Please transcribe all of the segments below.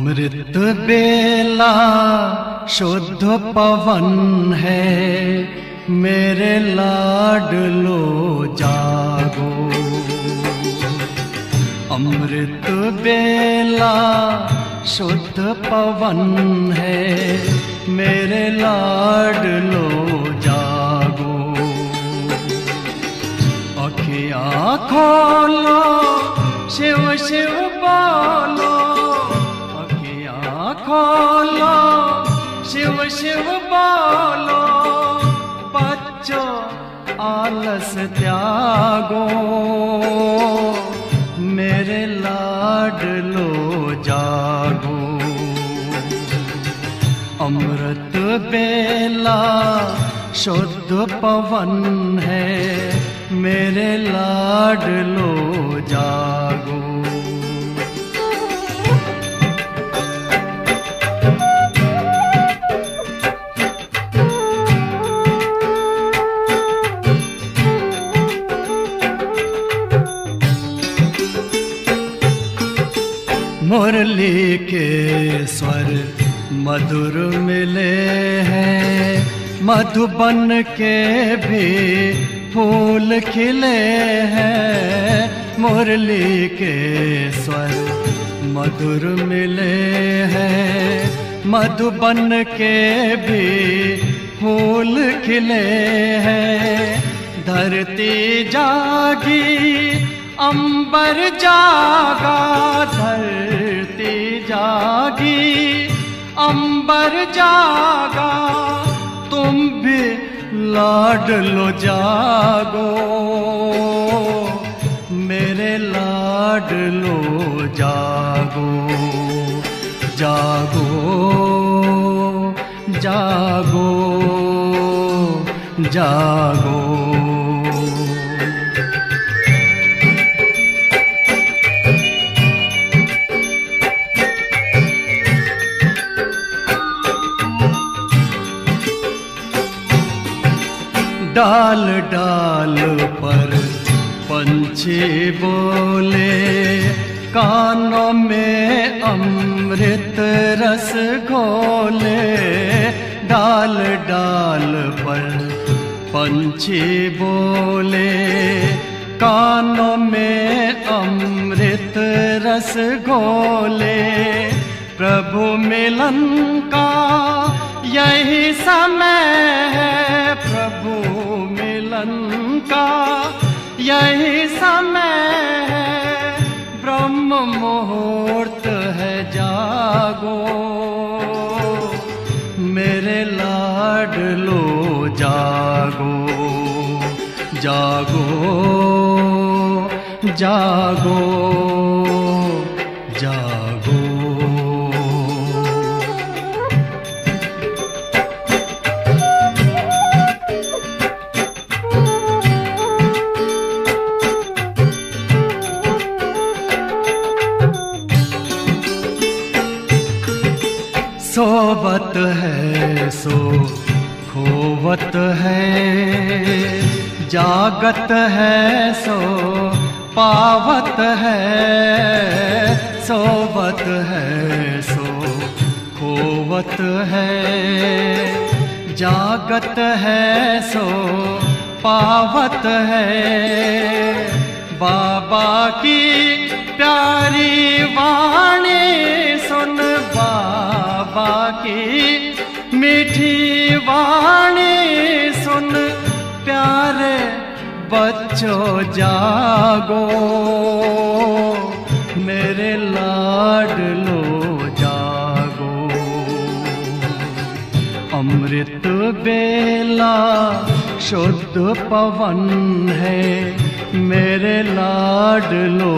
अमृत बेला शुद्ध पवन है, मेरे लाडलो जागो। अमृत बेला शुद्ध पवन है, मेरे लाडलो जागो। अखियाँ खोलो, शिव शिव बोलो, अखियाँ खोलो, शिव शिव बोलो। बच्चों आलस त्यागो, मेरे लाडलो जागो। अमृत बेला शुद्ध पवन है, मेरे लाडलो जागो। मुरली के स्वर मधुर मिले हैं, मधुबन के भी फूल खिले हैं। मुरली के स्वर मधुर मिले हैं, मधुबन के भी फूल खिले हैं। धरती जागी, अंबर जागा, धरती जागी, अंबर जागा। तुम भी लाडलो जागो, मेरे लाडलो जागो। जागो जागो जागो। डाल डाल पर पंछी बोले, कानों में अमृत रस घोले। डाल डाल पर पंछी बोले, कानों में अमृत रस घोले। प्रभु मिलन का यही समय है, प्रभु मिलन का यही समय है। ब्रह्म मुहूर्त है, जागो, मेरे लाडलो जागो। जागो जागो जागो। सोवत है सो खोवत है, जागत है सो पावत है। सोवत है सो खोवत है, जागत है सो पावत है। बाबा की प्यारी वाणी सुन, बाबा की मीठी वाणी सुन। प्यारे बच्चों जागो, मेरे लाडलो जागो। अमृत बेला शुद्ध पवन है, मेरे लाडलो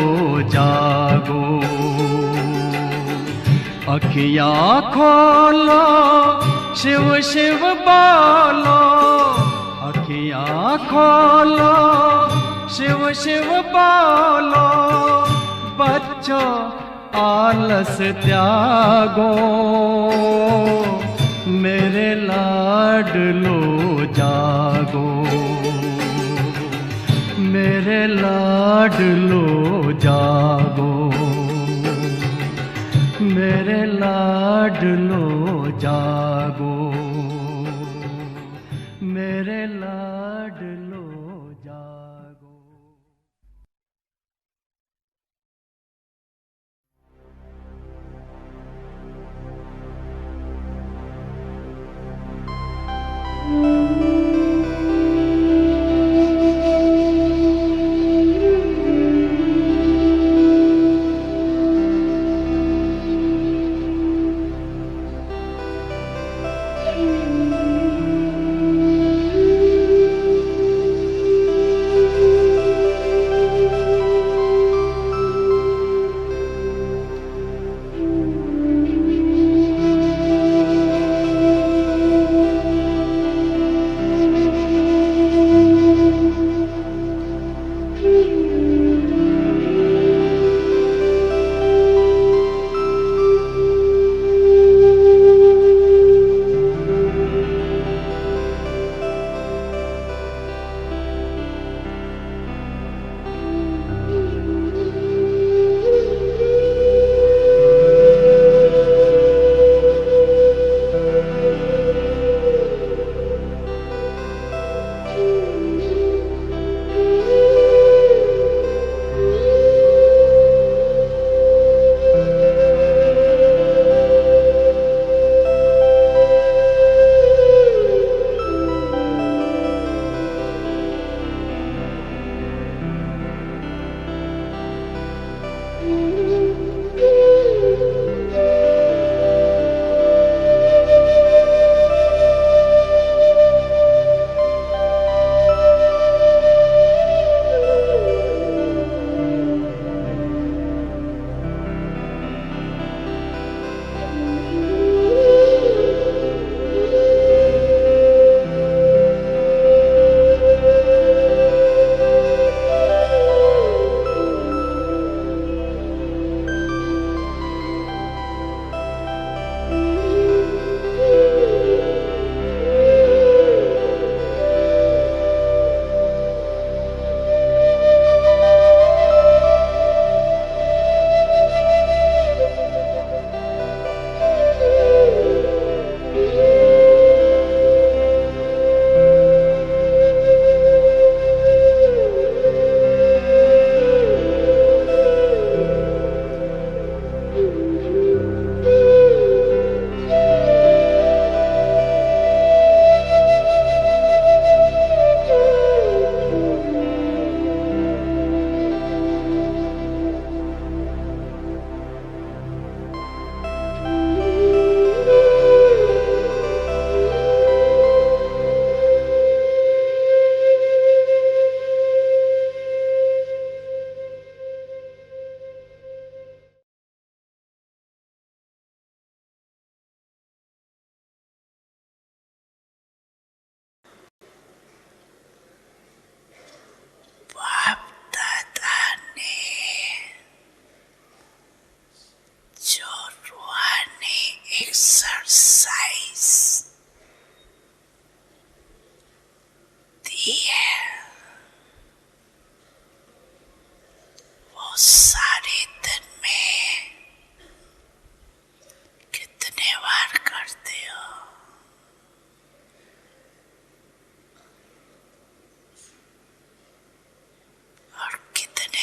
जागो। अखियाँ खोलो, शिव शिव बोलो, अखियाँ खोलो, शिव शिव बोलो। बच्चों आलस त्यागो, मेरे लाडलो जागो। मेरे लाडलो जागो, मेरे लाडलो जागो, मेरे लाडलो जागो।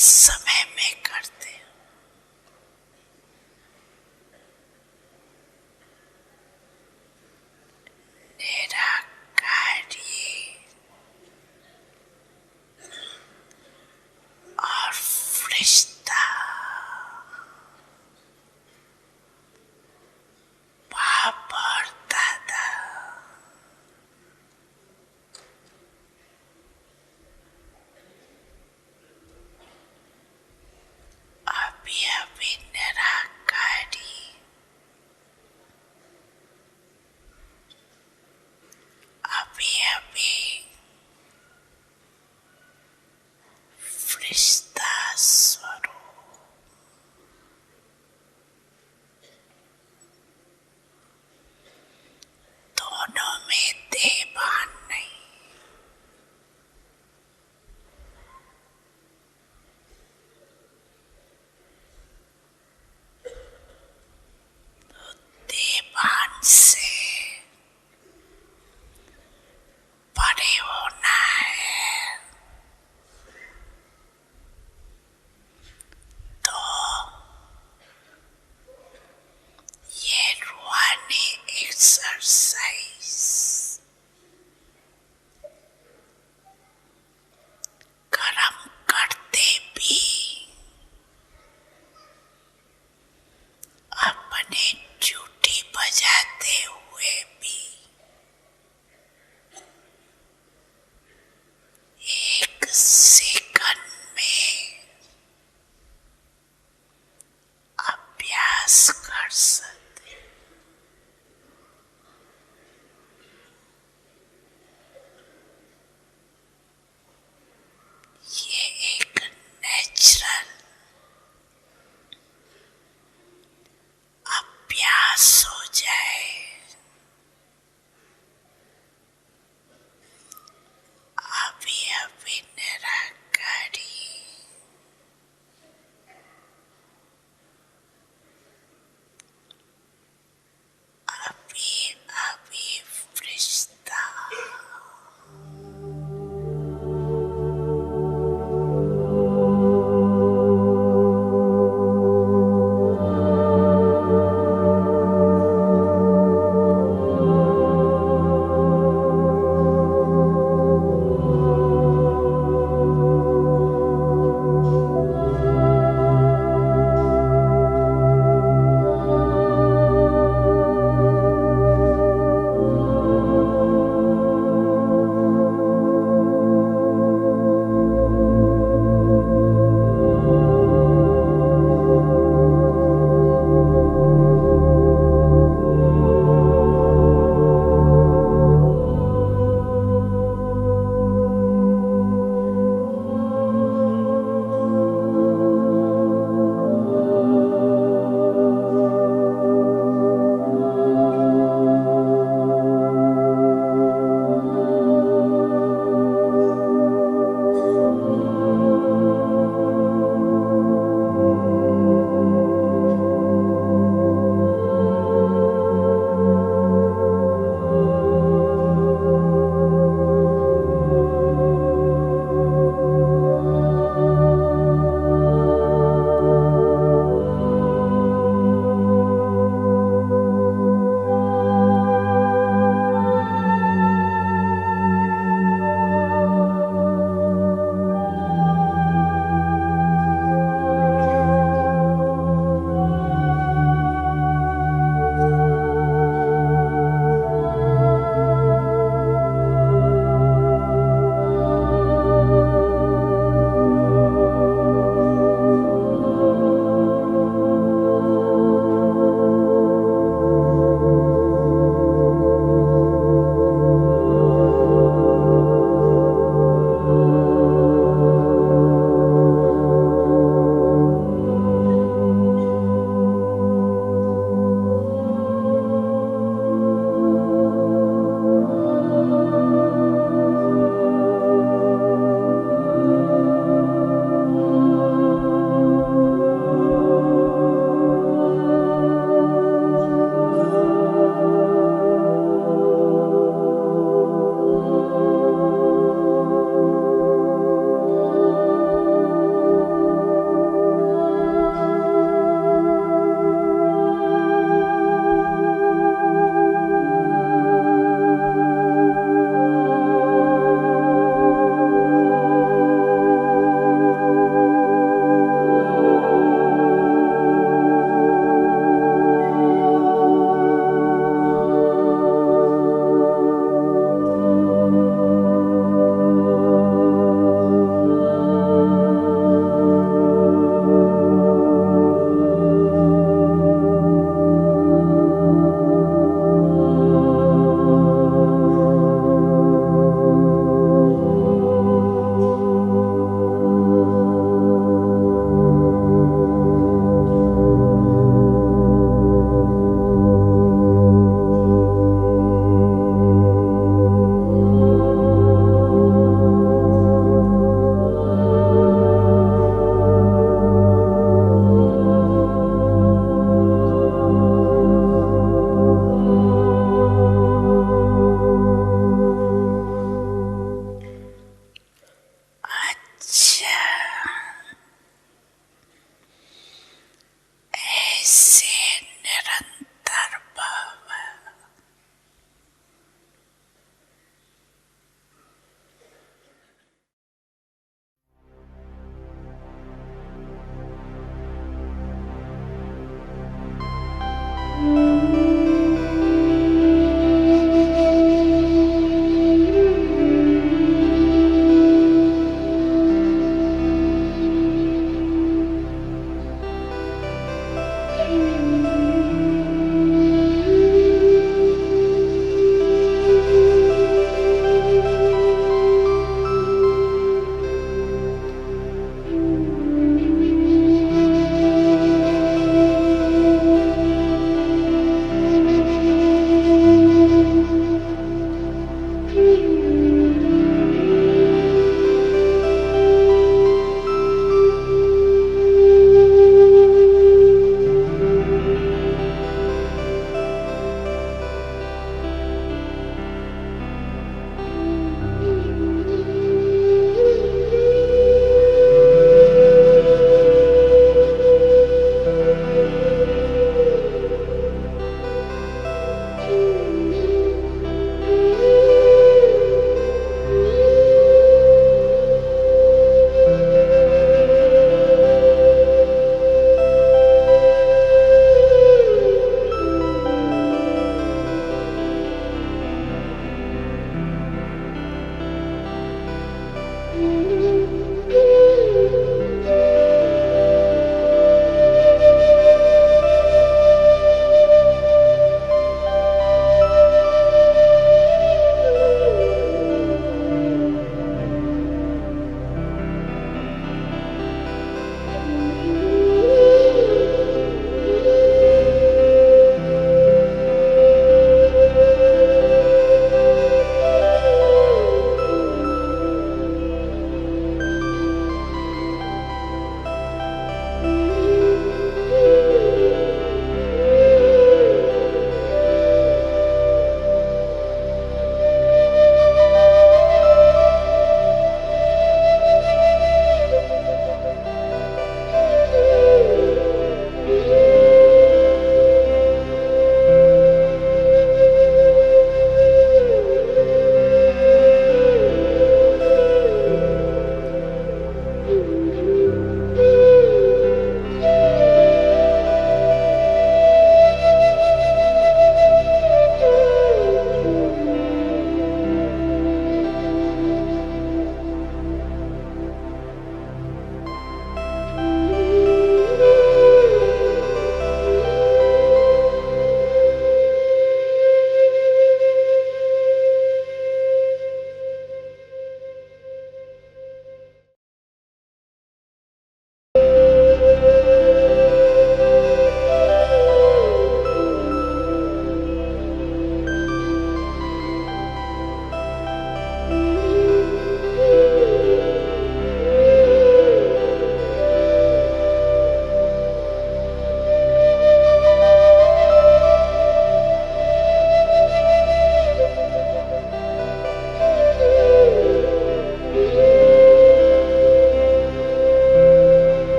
समय में करते हो। निराकारी और फरिश्ता बाप और दादा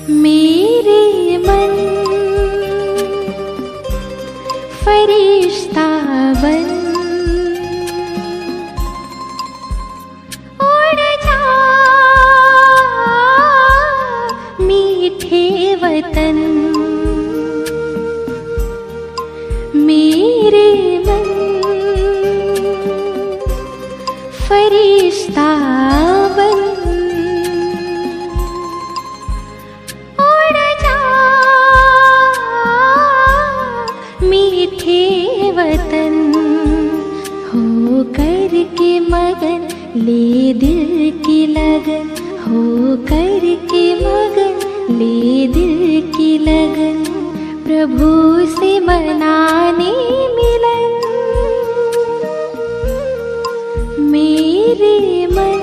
मेरे मन फरिश्ता बन उड़ जा मीठे वतन। मेरे मन फरिश्ता बन उड़ जा मीठे वतन। हो कर के मगन ले दिल की लगन, हो कर के मगन ले दिल की लगन, प्रभु से मनाने मिलन। मेरे मन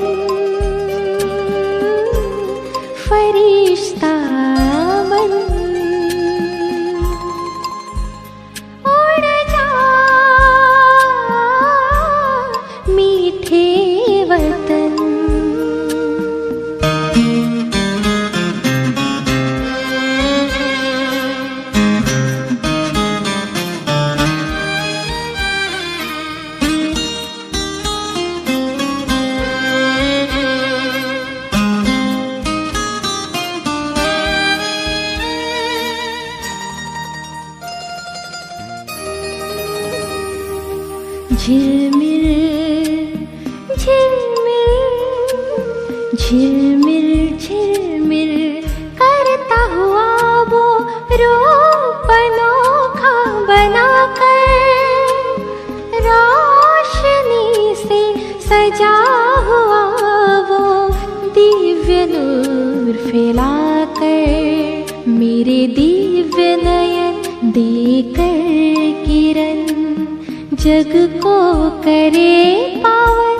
फरिश्ता बन उड़ जा मीठे वतन। झिलमिल झिलमिल झिलमिल झिलमिल करता हुआ वो रूप अनोखा बनाकर, रोशनी से सजा हुआ वो दिव्य नूर फैलाकर, मेरे दिव्य नयन देकर किरण जग को करे पावन।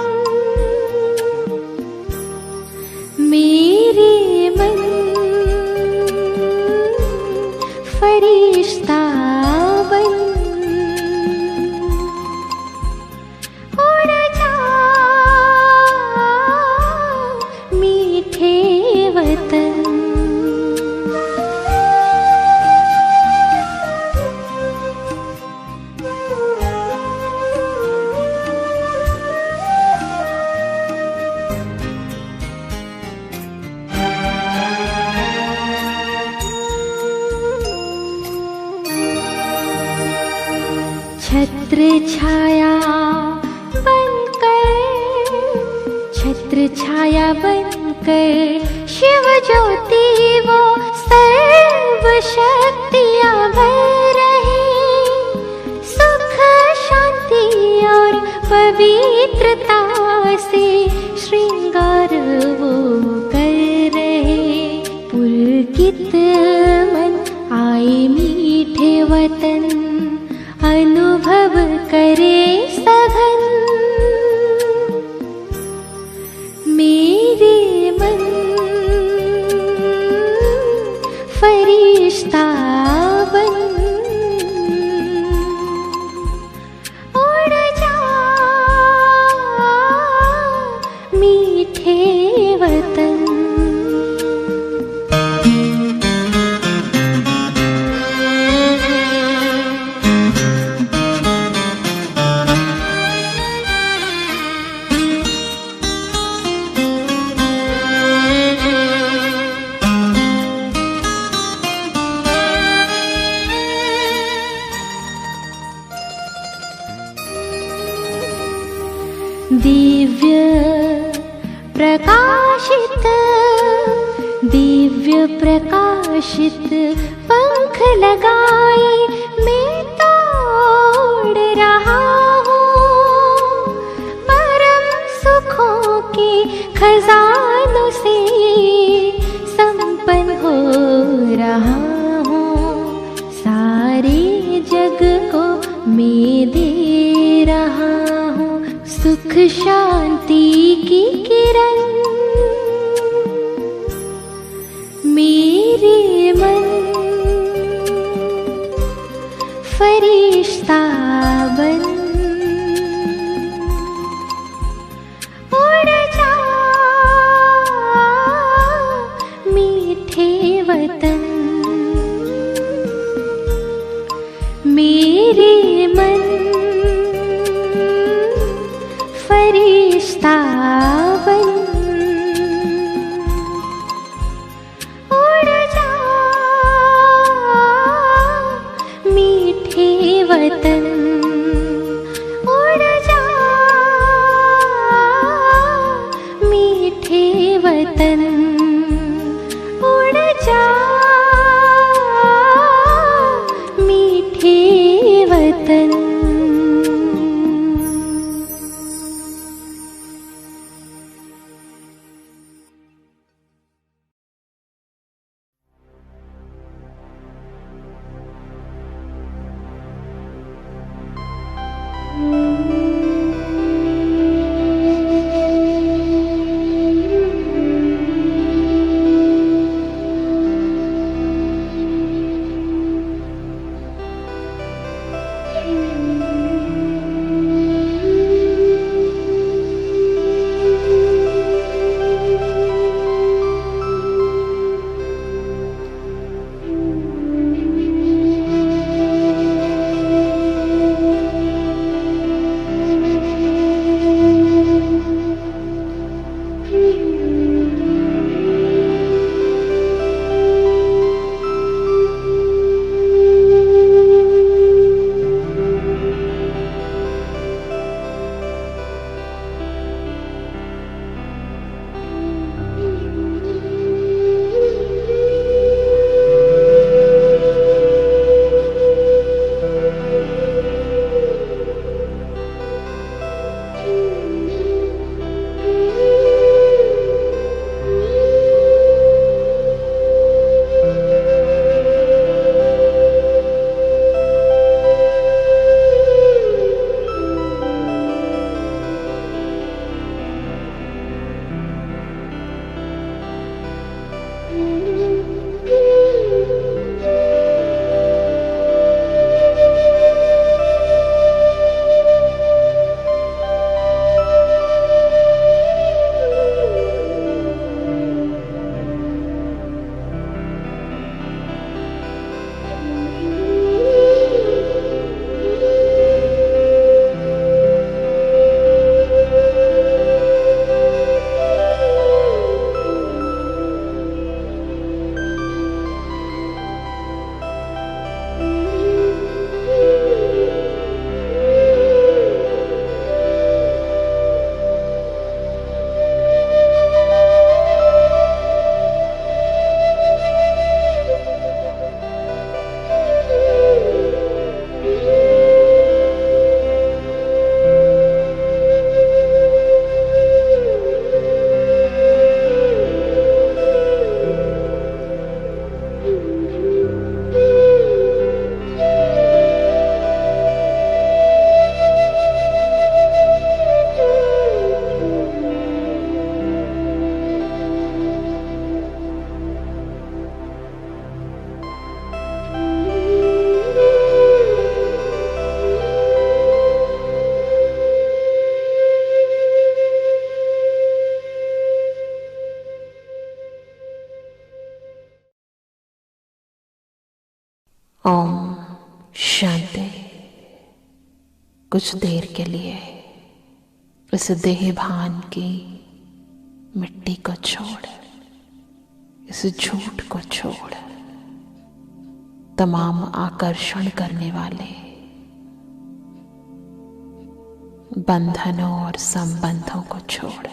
मेरे मन फरिश्ता बन उड़ जा मीठे वतन। छत्र छाया बनकर, छत्र छाया बनकर शिव ज्योति वो सर्व शक्तियाँ भर रहे, सुख शांति और पवित्रता से श्रृंगार वो कर रहे। पुलकित मन आए मीठे वतन, अनुभव करे सघन। मेरे मन फरिश्ता बन उड़ जा मीठे वतन। दिव्य प्रकाशित दिव्य प्रकाशित पंख लगाए मैं तो उड़ रहा हूँ, परम सुखों के खजानों से संपन्न हो रहा हूँ। सारे जग को मैं दे रहा हूँ सुख शांति की किरण। मेरे मन फरिश्ता बन उड़ जा मीठे वतन। ओम शांति। कुछ देर के लिए इस देह भान की मिट्टी को छोड़, इस झूठ को छोड़, तमाम आकर्षण करने वाले बंधनों और संबंधों को छोड़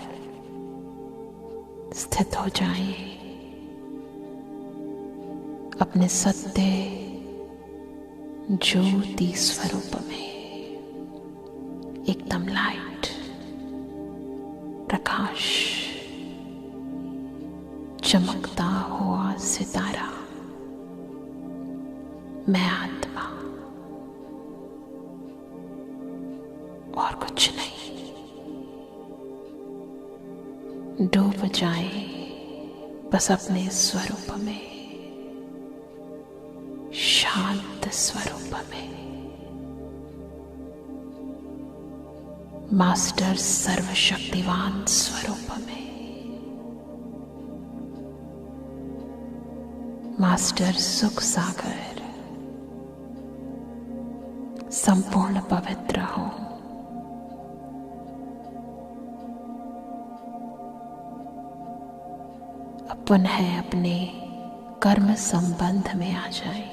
स्थित हो जाएं अपने सत्य ज्योति स्वरूप में, एकदम लाइट प्रकाश, चमकता हुआ सितारा। मैं आत्मा और कुछ नहीं। डूब जाए बस अपने स्वरूप में, शांत स्वरूप में। मास्टर सर्वशक्तिवान स्वरूप में, मास्टर सुख सागर, संपूर्ण पवित्र हो। अब पुनः अपने कर्म संबंध में आ जाए।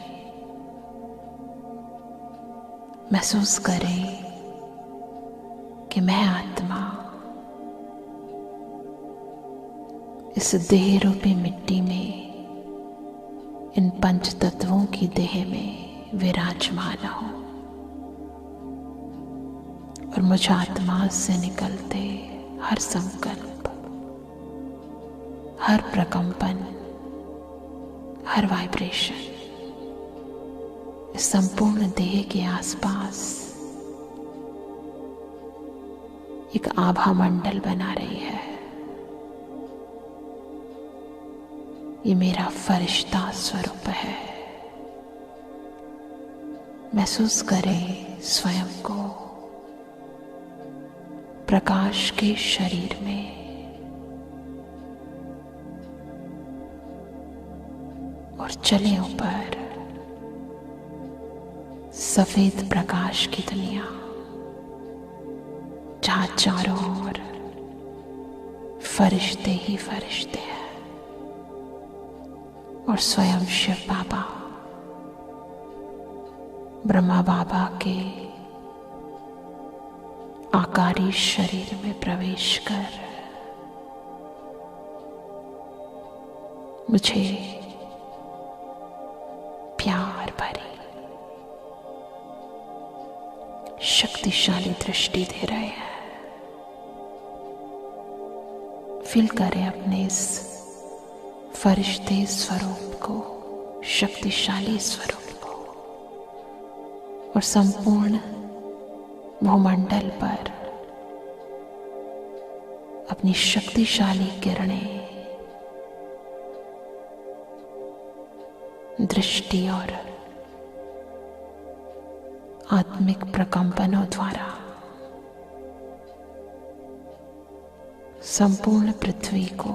महसूस करें कि मैं आत्मा इस देह रूपी मिट्टी में, इन पंच तत्वों की देह में विराजमान हूं और मुझ आत्मा से निकलते हर संकल्प, हर प्रकंपन, हर वाइब्रेशन इस संपूर्ण देह के आसपास एक आभा मंडल बना रही है। ये मेरा फरिश्ता स्वरूप है। महसूस करें स्वयं को प्रकाश के शरीर में। और चले ऊपर सफेद प्रकाश की दुनिया, जहां चारों ओर फरिश्ते ही फरिश्ते हैं और स्वयं शिव बाबा, ब्रह्मा बाबा के आकारी शरीर में प्रवेश कर मुझे प्यार भरी शक्तिशाली दृष्टि दे रहे हैं। फील करें अपने इस फरिश्ते स्वरूप को, शक्तिशाली स्वरूप को, और संपूर्ण भूमंडल पर अपनी शक्तिशाली किरणें दृष्टि और आत्मिक प्रकंपनों द्वारा संपूर्ण पृथ्वी को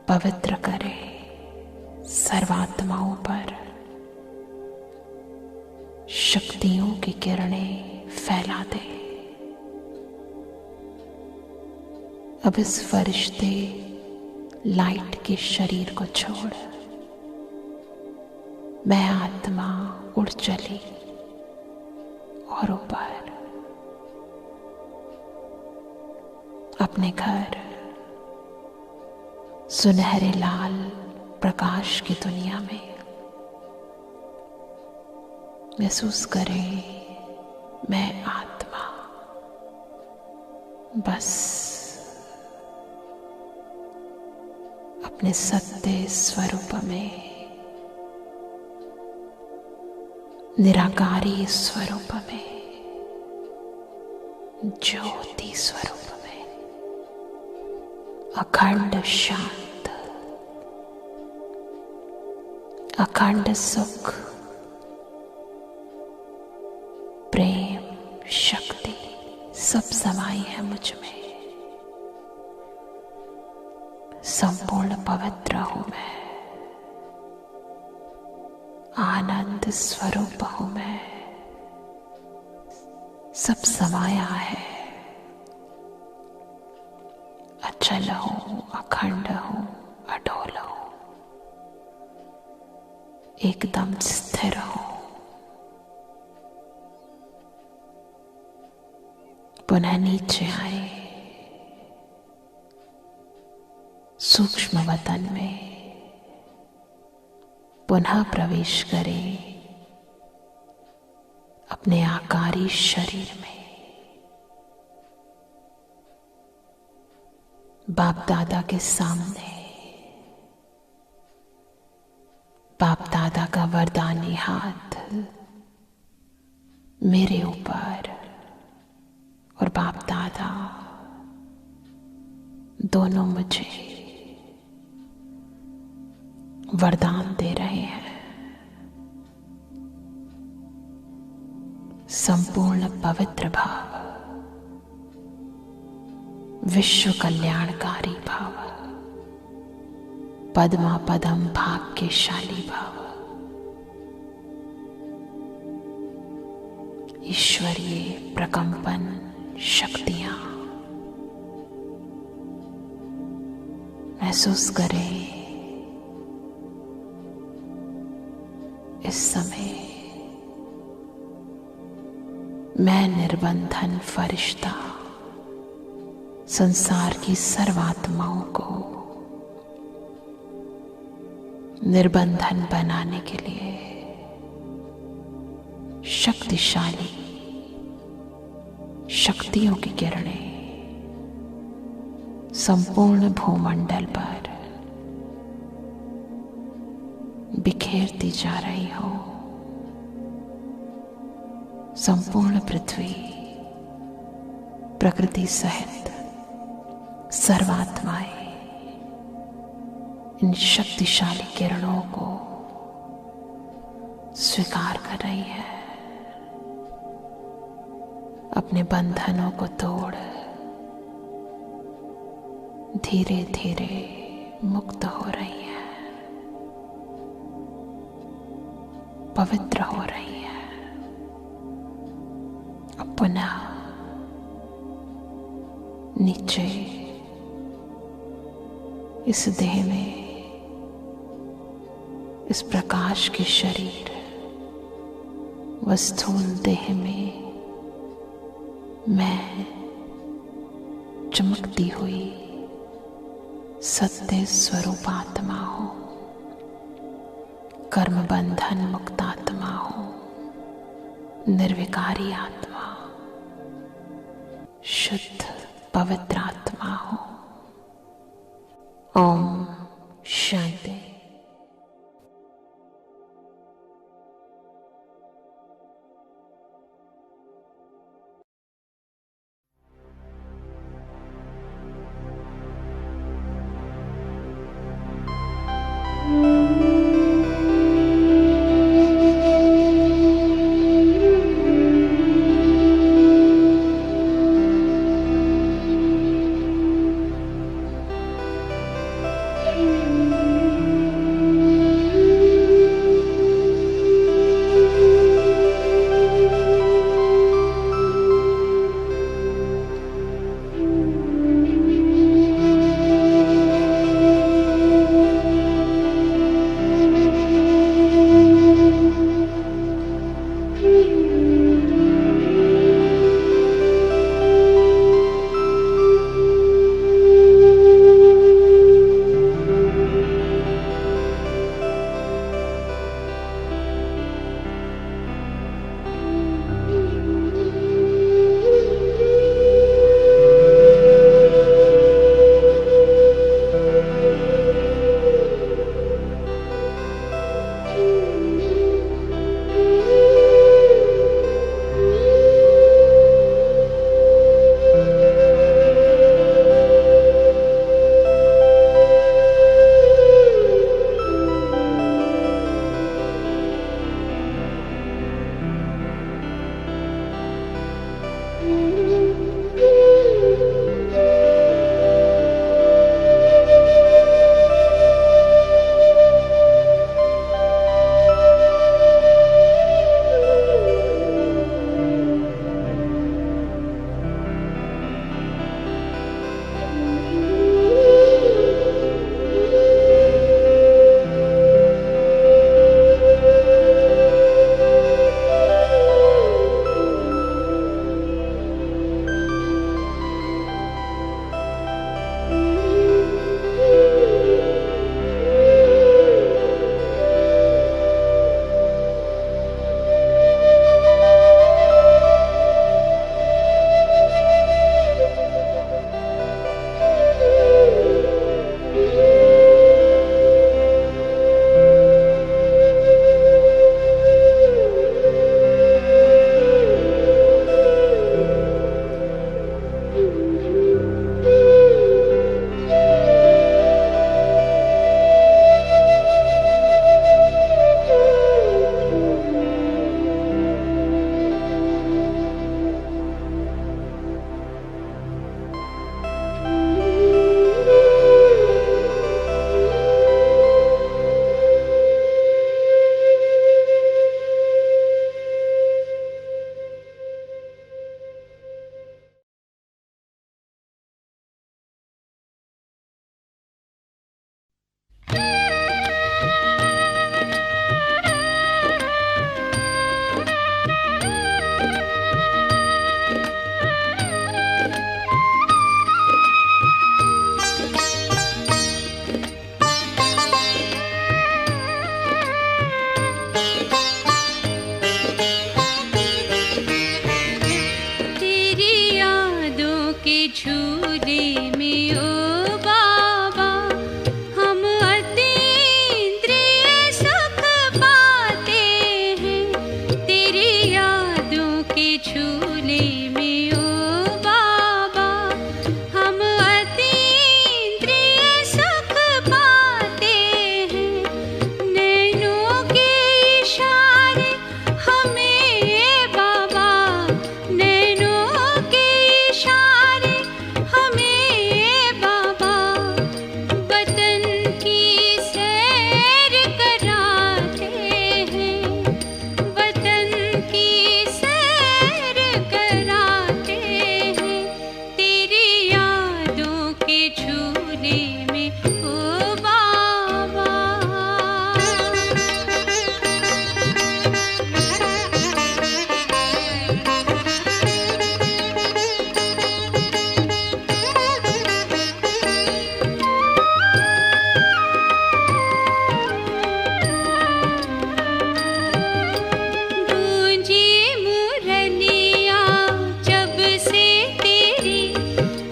पवित्र करे, सर्वात्माओं पर शक्तियों की किरणें फैला दे। अब इस फरिश्ते लाइट के शरीर को छोड़ मैं आत्मा उड़ चली और ऊपर अपने घर सुनहरे लाल प्रकाश की दुनिया में। महसूस करें मैं आत्मा बस अपने सत्य स्वरूप में, निराकारी स्वरूप में, ज्योति स्वरूप में, अखंड शांत, अखंड सुख, प्रेम, शक्ति सब समाई है मुझ में। संपूर्ण पवित्र हूं मैं, आनंद स्वरूप हूं मैं, सब समाया है, अचल हूं, अखंड हूं, अडोल हूं, एकदम स्थिर हूं। पुनः नीचे आए, सूक्ष्म वतन में पुनः प्रवेश करें अपने आकारी शरीर में। बाप दादा के सामने बाप दादा का वरदानी हाथ मेरे ऊपर और बाप दादा दोनों मुझे वरदान दे रहे हैं। संपूर्ण पवित्र भाव, विश्व कल्याणकारी भाव, पद्मा पदम भाग्यशाली भाव, ईश्वरीय प्रकंपन शक्तियां महसूस करें। इस समय मैं निर्बंधन फरिश्ता संसार की सर्वात्माओं को निर्बंधन बनाने के लिए शक्तिशाली शक्तियों की किरणें संपूर्ण भूमंडल पर बिखेरती जा रही हो। संपूर्ण पृथ्वी प्रकृति सहित सर्वात्माएं इन शक्तिशाली किरणों को स्वीकार कर रही है। अपने बंधनों को तोड़ धीरे धीरे मुक्त हो रही है, पवित्र हो रही है। अब पुनः नीचे इस देह में, इस प्रकाश के शरीर व स्थूल देह में मैं चमकती हुई सत्य स्वरूप आत्मा हूं, कर्म बंधन मुक्त आत्मा हूं, निर्विकारी आत्मा, शुद्ध पवित्र आत्मा हूं। ओम शांति।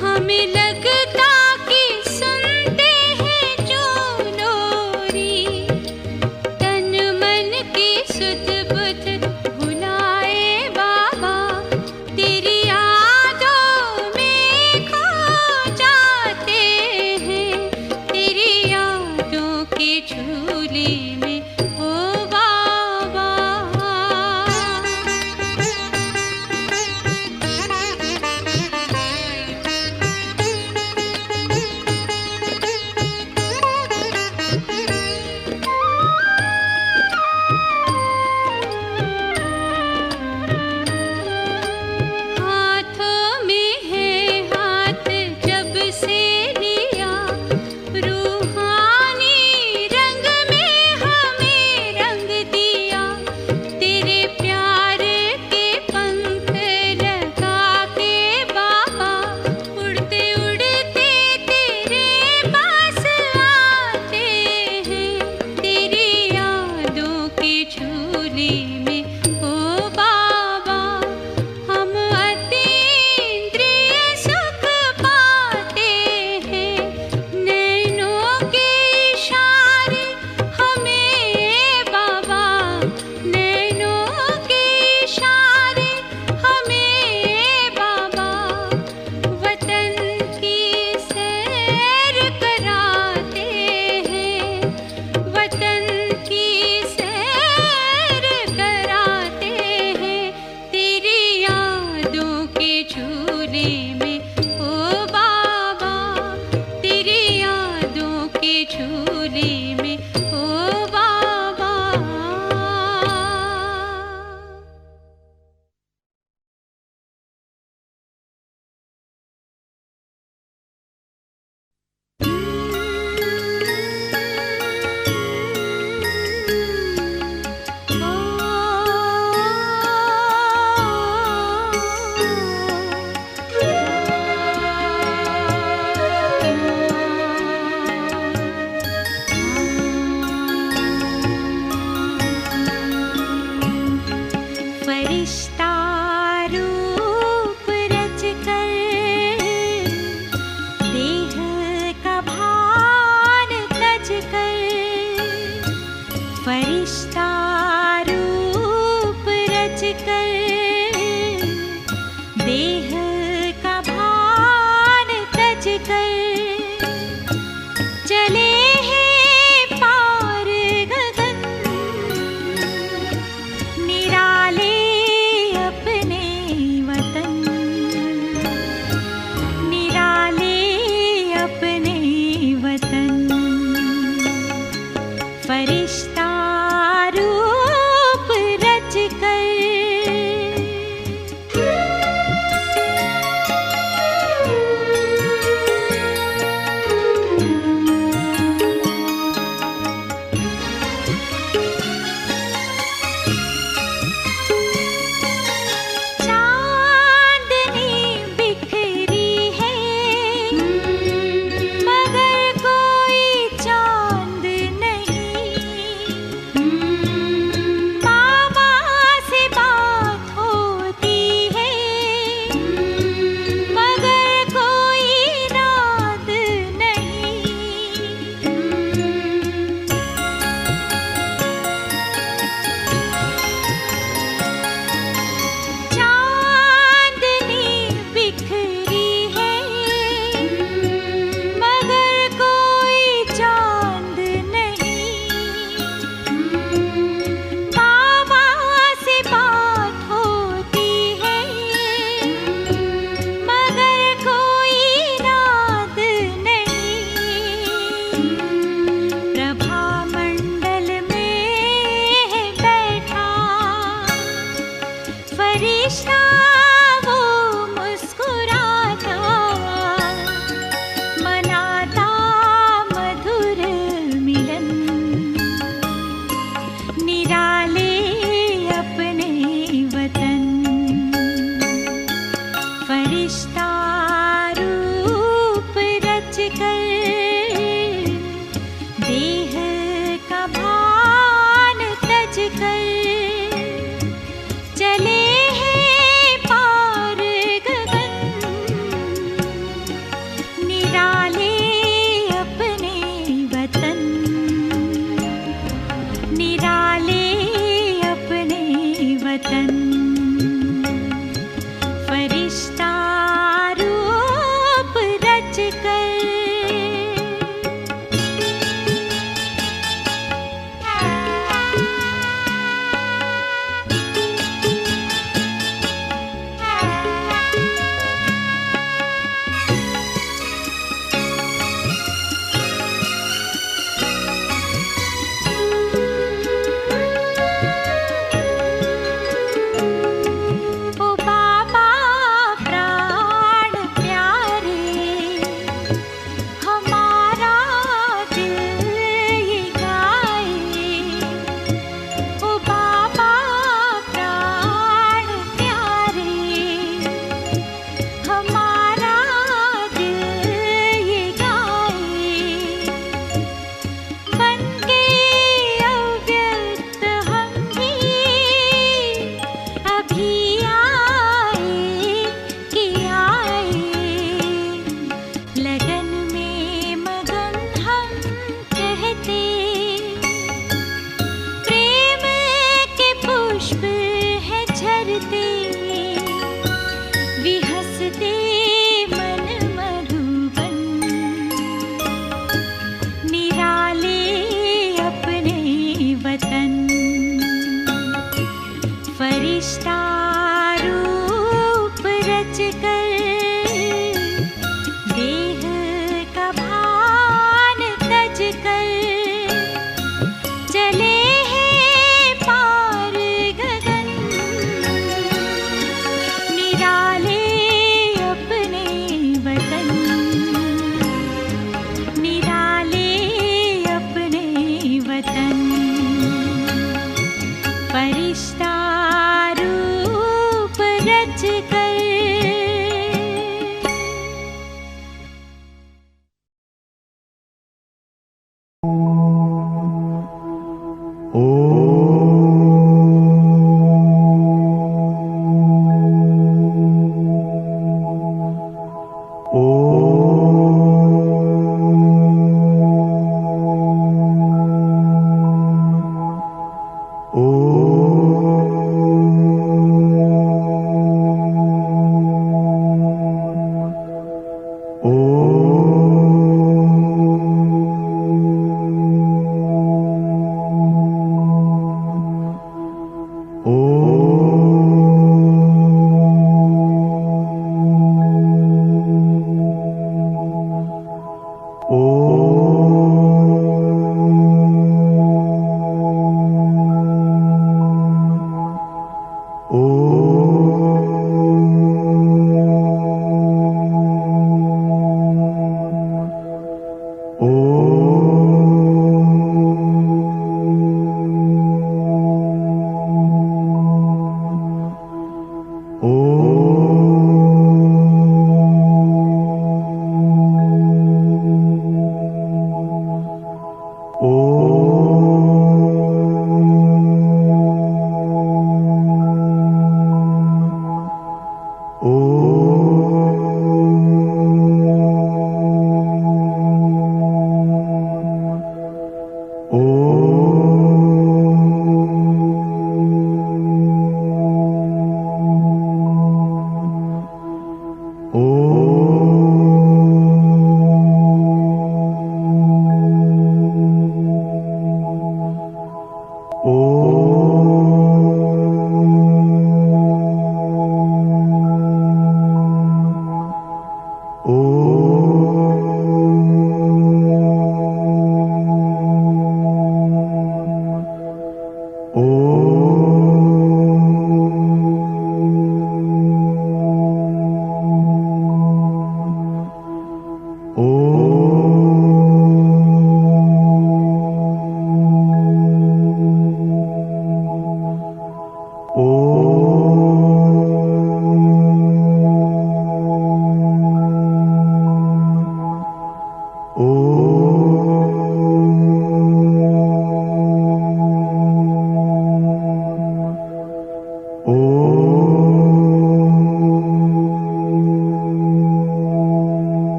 हमें लगता कि सुनते हैं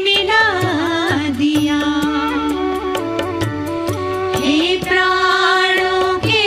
मिला दिया। हे प्राणों के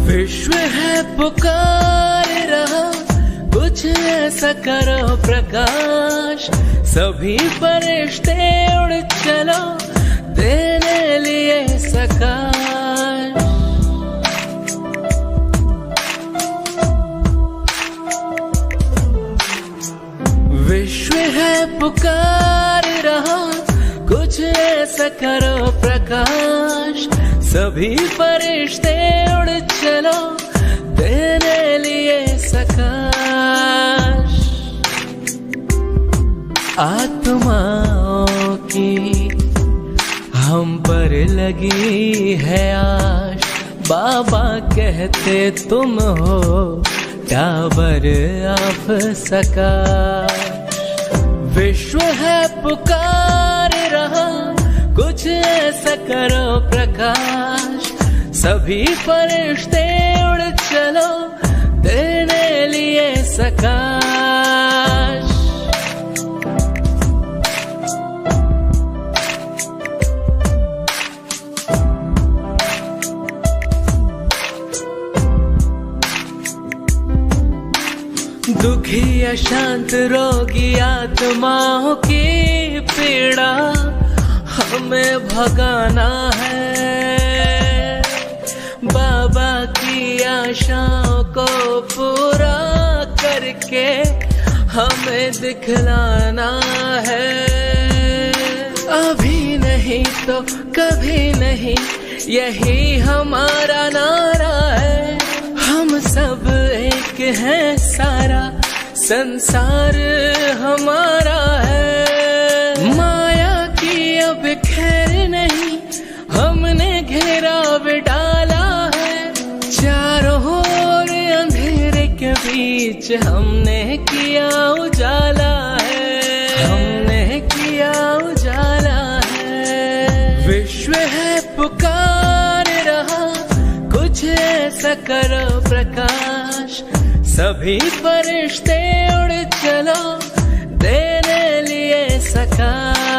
विश्व है पुकार रहा, कुछ ऐसा करो प्रकाश, सभी फरिश्ते उड़ चलो तेरे लिए सकाश। विश्व है पुकार रहा, कुछ ऐसा करो प्रकाश, सभी फरिश्ते उड़ चलो तेरे लिए सकाश। आत्माओं की हम पर लगी है आश, बाबा कहते तुम हो टावर ऑफ सकाश। विश्व है पुकार रहा, कुछ ऐसा करो प्रकाश, सभी फरिश्ते उड़ चलो तेरे लिए सकाश। दुखी अशांत रोगी आत्माओं की पीड़ा हमें भगाना है, बाबा की आशाओं को पूरा करके हमें दिखलाना है। अभी नहीं तो कभी नहीं, यही हमारा नारा है। हम सब एक हैं, सारा संसार हमारा है। माया की अब खैर नहीं, हमने घेराव डाला है। चारों ओर अंधेरे के बीच हमने किया उजाला है, हमने किया उजाला है। विश्व है पुकार रहा, कुछ ऐसा करो प्रकाश, सभी फरिश्ते उड़ चलो तेरे लिए सकाश।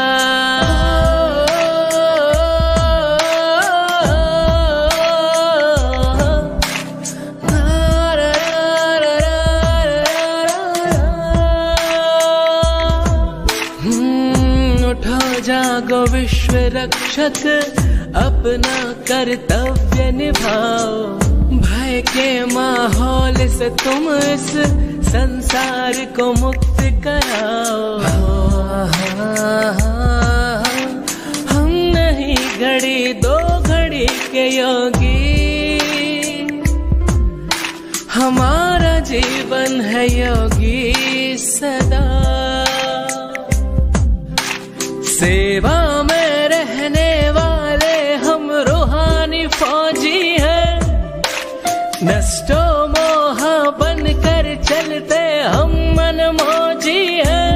उठो जागो विश्व रक्षक, अपना कर्तव्य निभाओ। भय के माहौल से तुम इस संसार को मुक्त कराओ। हम नहीं घड़ी दो घड़ी के योगी, हमारा जीवन है योगी सदा। सेवा में रहने वाले हम रूहानी फौजी हैं, नष्टो मोह बनकर चलते हम मनमौजी हैं।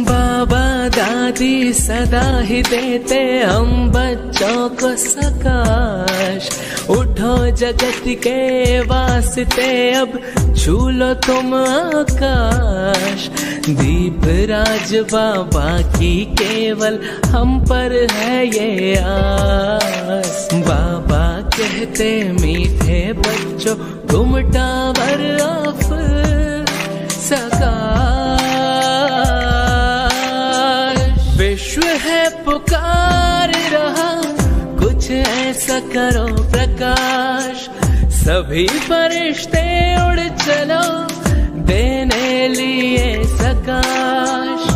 बाबा दादी सदा ही देते हम बच्चों को सकाश। उठो जगत के वास्ते अब छू लो तुम आकाश। दीप राज बाबा की केवल हम पर है ये आस। बाबा कहते मीठे बच्चों तुम टावर ऑफ सकाश। विश्व है पुकार रहा, कुछ ऐसा करो प्रकाश। सभी फरिश्ते उड़ चलो देने लिए सकाश।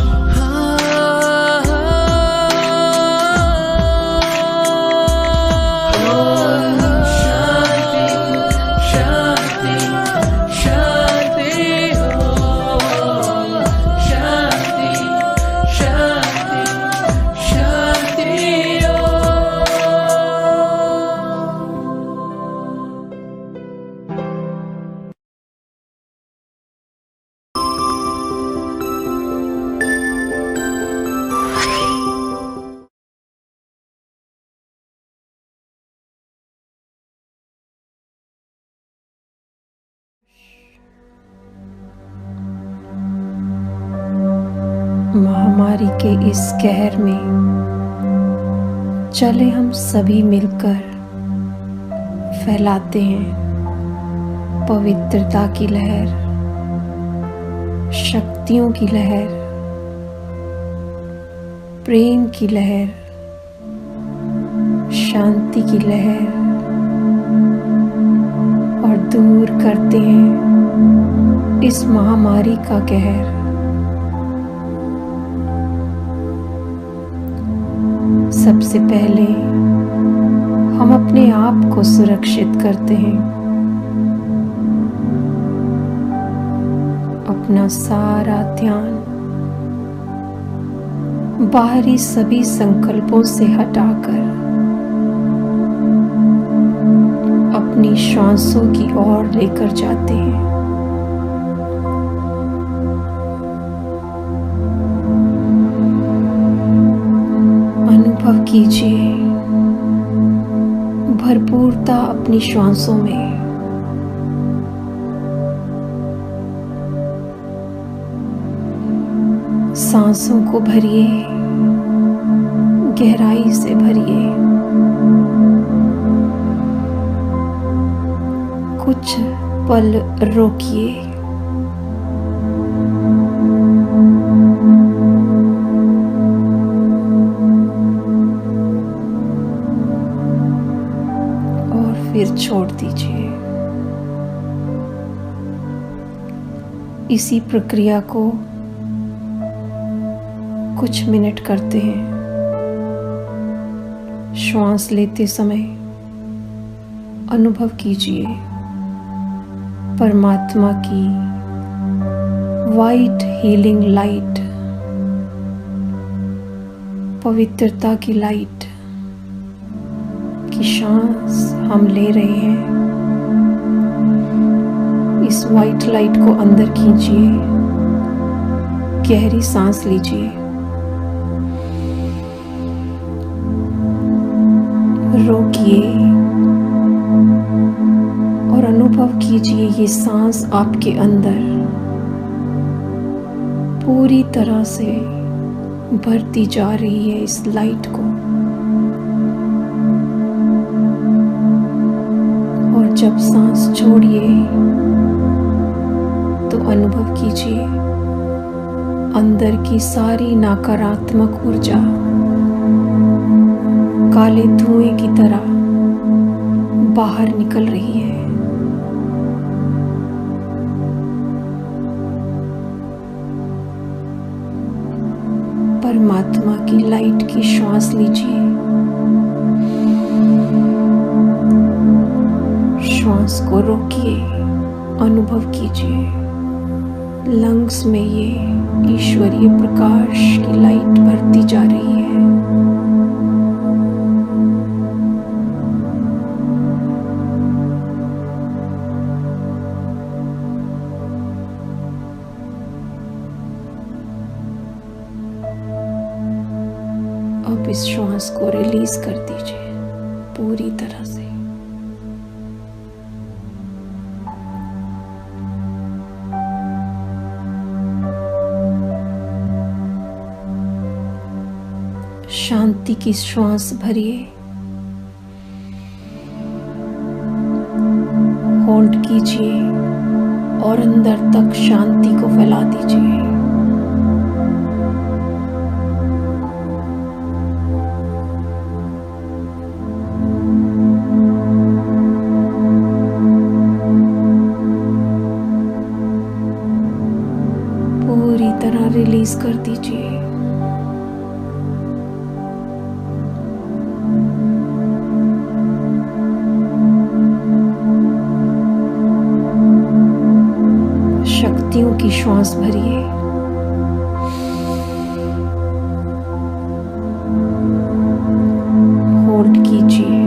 महामारी के इस कहर में चले हम सभी मिलकर फैलाते हैं पवित्रता की लहर, शक्तियों की लहर, प्रेम की लहर, शांति की लहर, और दूर करते हैं इस महामारी का कहर। सबसे पहले हम अपने आप को सुरक्षित करते हैं। अपना सारा ध्यान बाहरी सभी संकल्पों से हटाकर अपनी श्वासों की ओर लेकर जाते हैं। अनुभव कीजिए भरपूरता अपनी श्वासों में। सांसों को भरिए, गहराई से भरिए। कुछ पल रोकिए। और फिर छोड़ दीजिए। इसी प्रक्रिया को कुछ मिनट करते हैं। श्वास लेते समय अनुभव कीजिए परमात्मा की वाइट हीलिंग लाइट, पवित्रता की लाइट की सांस हम ले रहे हैं। इस वाइट लाइट को अंदर खींचिए, गहरी सांस लीजिए, रोकिए और अनुभव कीजिए ये सांस आपके अंदर पूरी तरह से भरती जा रही है इस लाइट को। और जब सांस छोड़िए तो अनुभव कीजिए अंदर की सारी नकारात्मक ऊर्जा काले धुएं की तरह बाहर निकल रही है। परमात्मा की लाइट की श्वास लीजिए। श्वास को रोकिए, अनुभव कीजिए लंग्स में ये ईश्वरीय प्रकाश की लाइट भरती जा रही है। अब इस श्वास को रिलीज कर दीजिए पूरी तरह से। शांति की श्वास भरिए, होल्ड कीजिए और अंदर तक शांति को फैला दीजिए। पूरी तरह रिलीज कर दीजिए। शक्तियों की श्वास भरिए। होल्ड कीजिए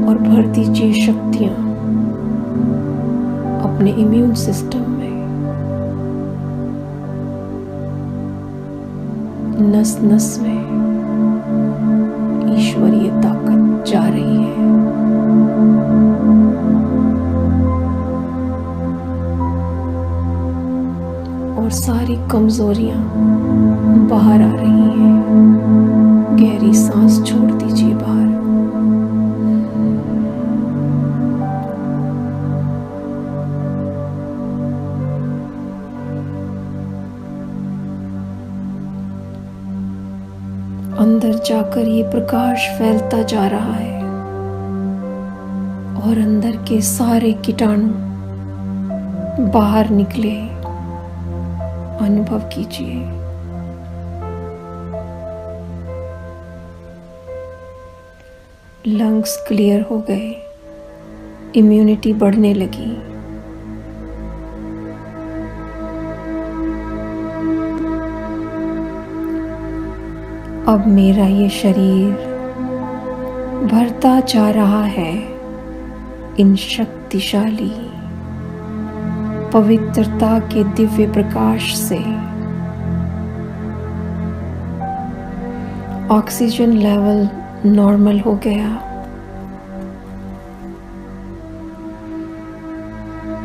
और भर दीजिए शक्तियां अपने इम्यून सिस्टम में। नस नस में ईश्वरीय ताकत जा रही है। और और सारी कमजोरियां बाहर आ रही हैं। गहरी सांस छोड़ दीजिए बाहर। अंदर जाकर ये प्रकाश फैलता जा रहा है और अंदर के सारे कीटाणु बाहर निकले। अनुभव कीजिए। लंग्स क्लियर हो गए, इम्यूनिटी बढ़ने लगी। अब मेरा ये शरीर भरता जा रहा है इन शक्तिशाली पवित्रता के दिव्य प्रकाश से। ऑक्सीजन लेवल नॉर्मल हो गया।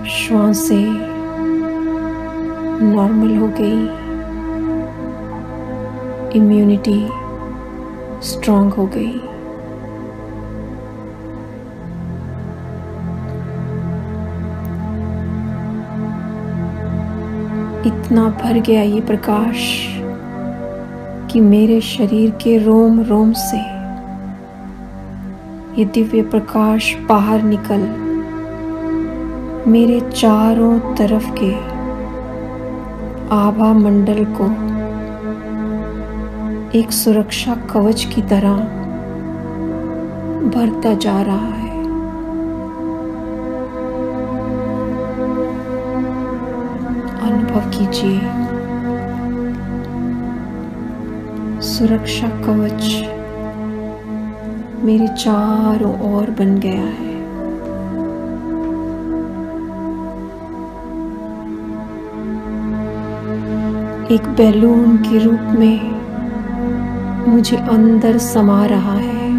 श्वासें नॉर्मल हो गई। इम्यूनिटी स्ट्रांग हो गई। इतना भर गया ये प्रकाश कि मेरे शरीर के रोम रोम से ये दिव्य प्रकाश बाहर निकल मेरे चारों तरफ के आभा मंडल को एक सुरक्षा कवच की तरह भरता जा रहा है। अनुभव कीजिए। सुरक्षा कवच मेरे चारों ओर बन गया है। एक बैलून के रूप में मुझे अंदर समा रहा है।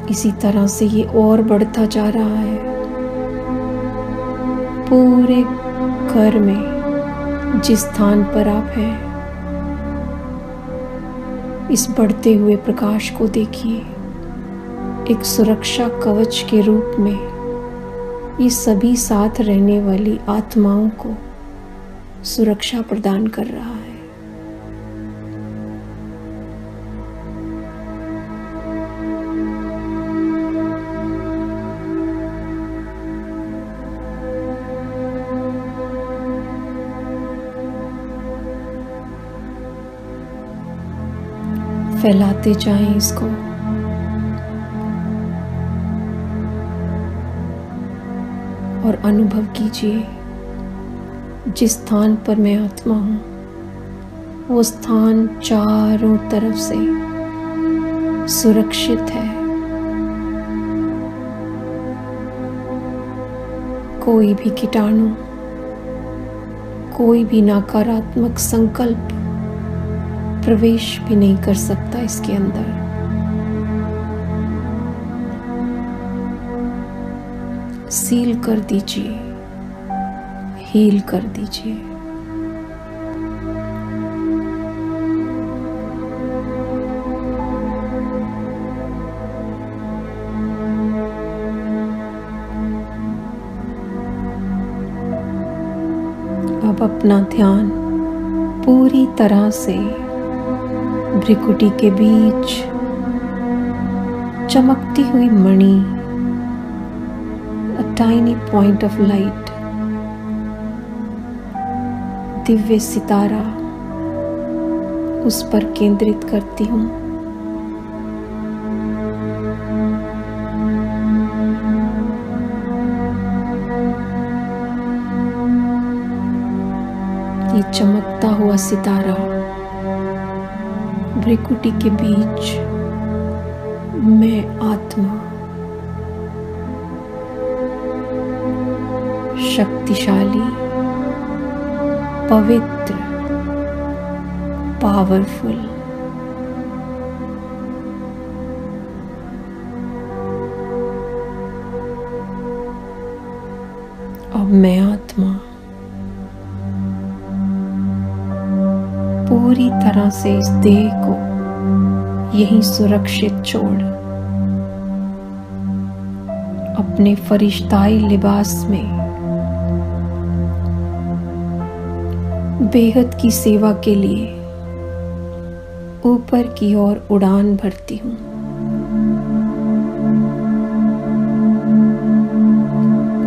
इसी तरह से ये और बढ़ता जा रहा है। पूरे घर में जिस स्थान पर आप हैं, इस बढ़ते हुए प्रकाश को देखिए। एक सुरक्षा कवच के रूप में ये सभी साथ रहने वाली आत्माओं को सुरक्षा प्रदान कर रहा है। फैलाते जाएं इसको। और अनुभव कीजिए, जिस स्थान पर मैं आत्मा हूं, वो स्थान चारों तरफ से सुरक्षित है। कोई भी कीटाणु, कोई भी नकारात्मक संकल्प प्रवेश भी नहीं कर सकता इसके अंदर। सील कर दीजिए, हील कर दीजिए। अब अपना ध्यान पूरी तरह से भ्रिकुटी के बीच चमकती हुई मणि, a tiny point of light, Divya सितारा, उस पर केंद्रित करती हूँ। ये चमकता हुआ सितारा भ्रिकुटी के बीच मैं आत्मा, शक्तिशाली, पवित्र, पावरफुल, अब मैं आत्मा पूरी तरह से इस देह को यहीं सुरक्षित छोड़ अपने फरिश्ताई लिबास में बेहद की सेवा के लिए ऊपर की ओर उड़ान भरती हूँ।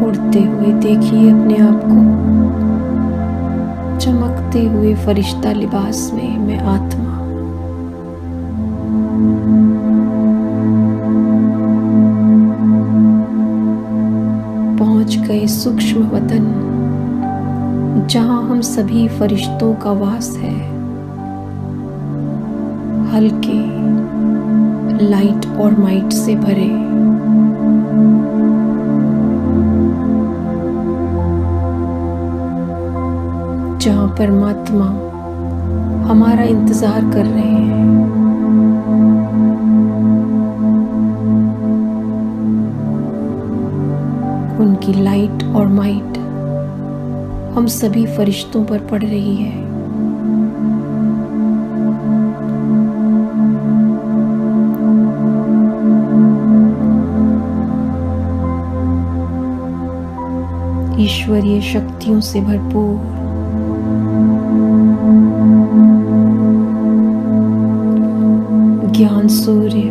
उड़ते हुए देखिए अपने आप को, चमकते हुए फरिश्ता लिबास में मैं आत्मा पहुंच गए सूक्ष्म वतन, जहां हम सभी फरिश्तों का वास है। हल्के लाइट और माइट से भरे, जहां परमात्मा हमारा इंतजार कर रहे हैं। उनकी लाइट और माइट हम सभी फरिश्तों पर पड़ रही है। ईश्वरीय शक्तियों से भरपूर ज्ञान सूर्य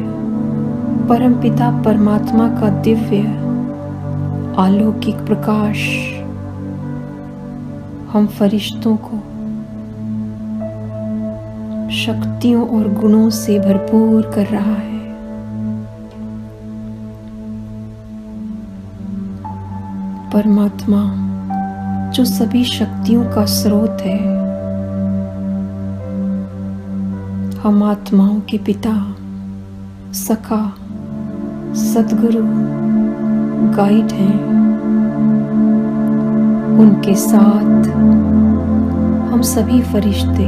परमपिता परमात्मा का दिव्य अलौकिक प्रकाश हम फरिश्तों को शक्तियों और गुणों से भरपूर कर रहा है। परमात्मा जो सभी शक्तियों का स्रोत है, हम आत्माओं के पिता, सखा, सद्गुरु, गाइड हैं। उनके साथ हम सभी फरिश्ते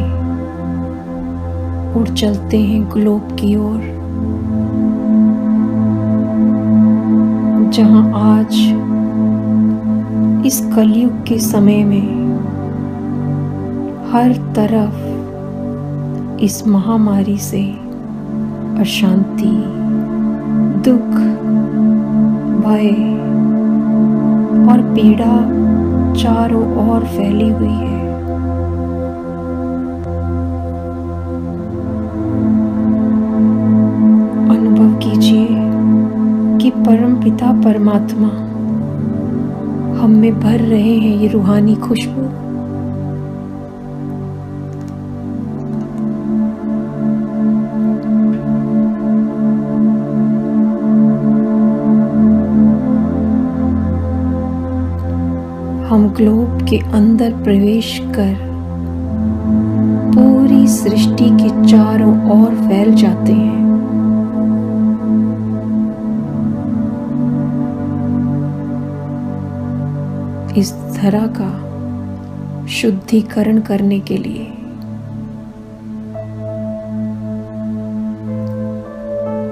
उड़ चलते हैं ग्लोब की ओर, जहां आज इस कलयुग के समय में हर तरफ इस महामारी से अशांति, दुख, भय और पीड़ा चारों ओर फैली हुई है। अनुभव कीजिए कि परमपिता परमात्मा हम में भर रहे हैं ये रूहानी खुशबू। हम ग्लोब के अंदर प्रवेश कर पूरी सृष्टि के चारों ओर फैल जाते हैं। इस धरा का शुद्धिकरण करने के लिए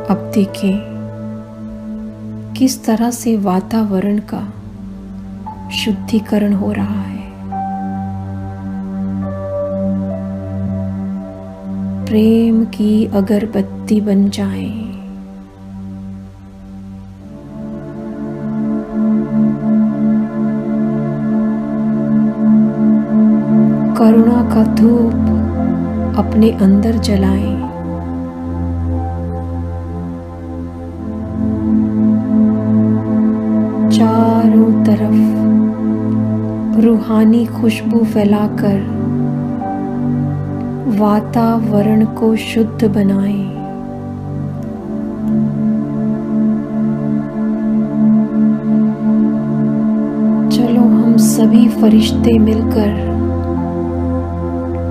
अब देखें किस तरह से वातावरण का शुद्धिकरण हो रहा है। प्रेम की अगरबत्ती बन जाएं। करुणा का धूप अपने अंदर जलाएं। चारों तरफ रूहानी खुशबू फैलाकर वातावरण को शुद्ध बनाएं। चलो हम सभी फरिश्ते मिलकर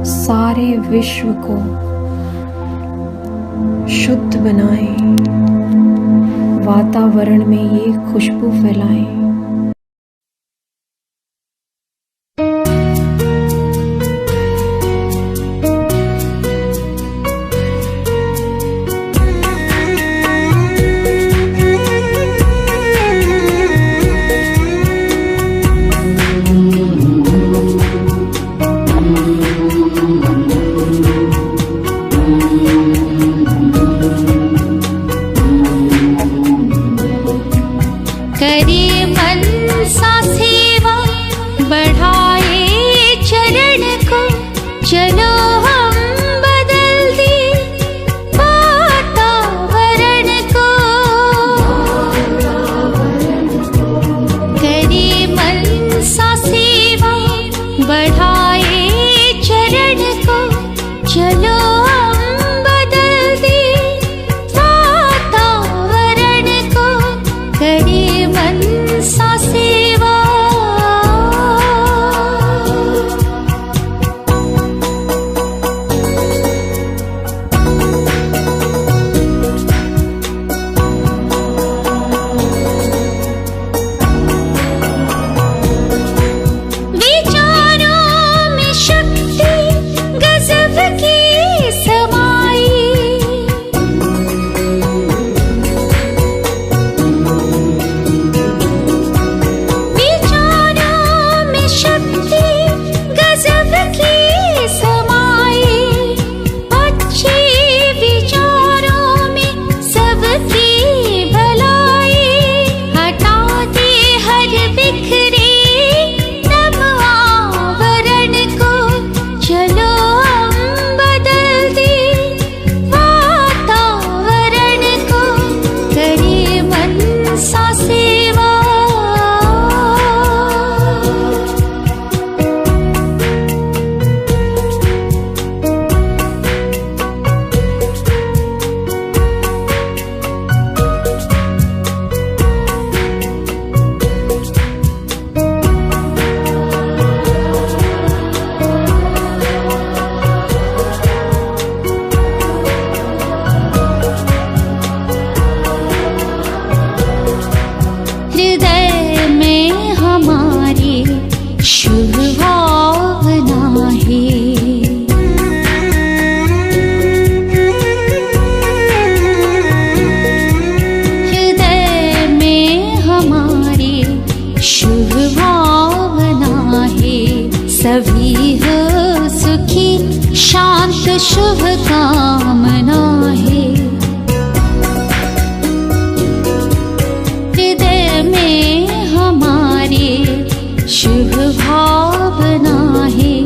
सारे विश्व को शुद्ध बनाएं, वातावरण में ये खुशबू फैलाएं। मन सा सेवा बढ़ाए चरण को, चलो हम बदल दे वातावरण को। करे मन सा सेवा बढ़ाए चरण को, चलो हम बदल दे वातावरण को। करे मन सा सेवा। विचारों में शक्ति गजब की समाई, विचारों में शक्ति गजब की समाई। अच्छे विचारों में सबकी भलाई, हटा दे हर बिखरे नम आवरण को। चलो हम बदल दे वातावरण को। करे मन सा सेवा। हृदय में हमारे शुभ भावना है, हृदय में हमारे शुभ भावना है। सभी हो सुखी शांत शुभ कामना है। हृदय में हमारे शुभ भावना है।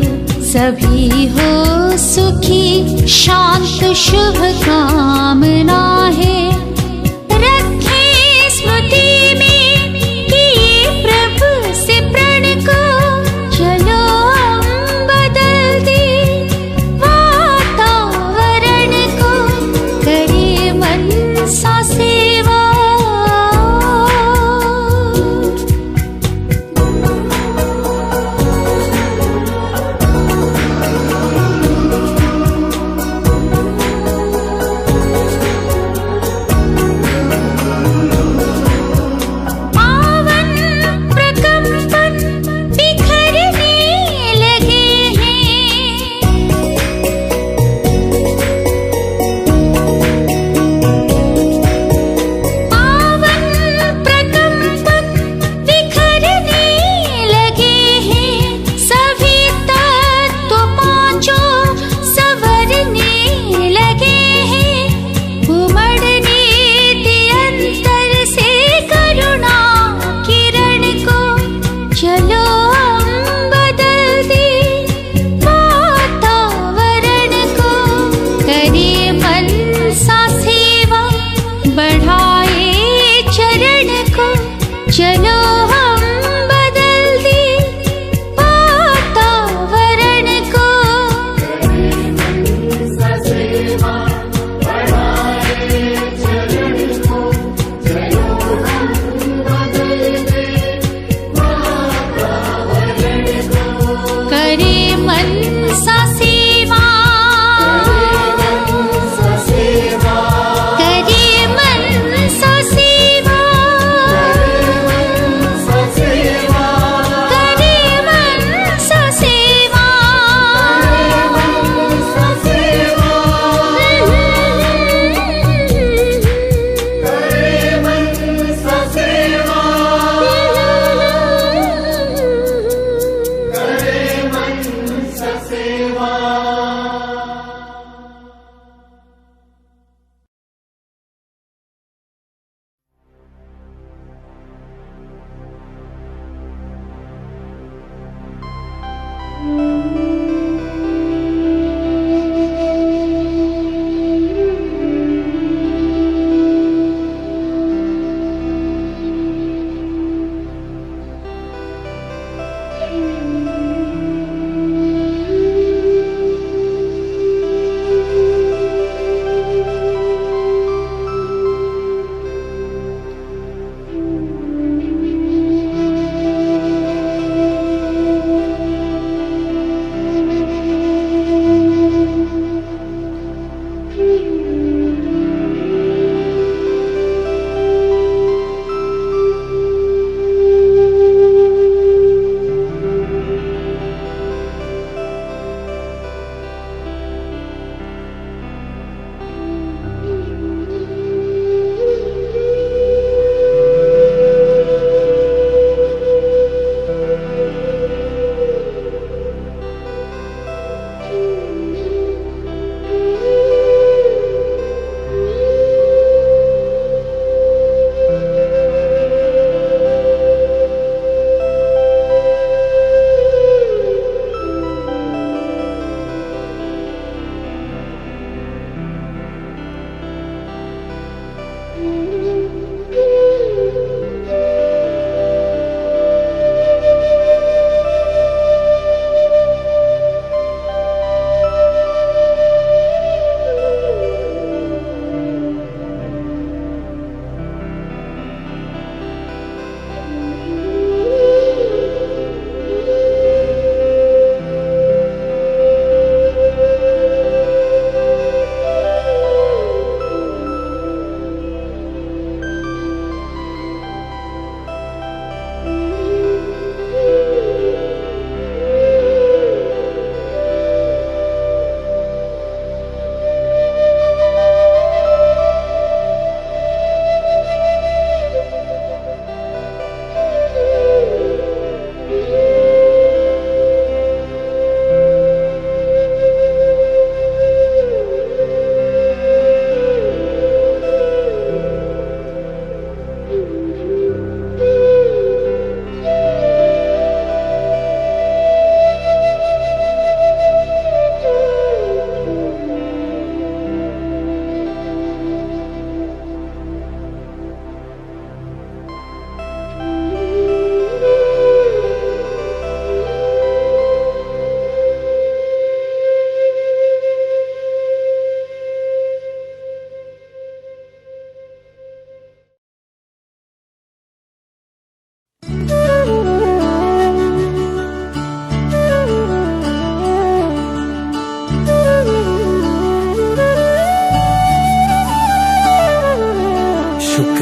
सभी हो सुखी शांत शुभ कामना है। रखें स्मृति में किए प्रभु से प्रण को, चलो हम बदल दे वातावरण को। करे मन सा सेवा।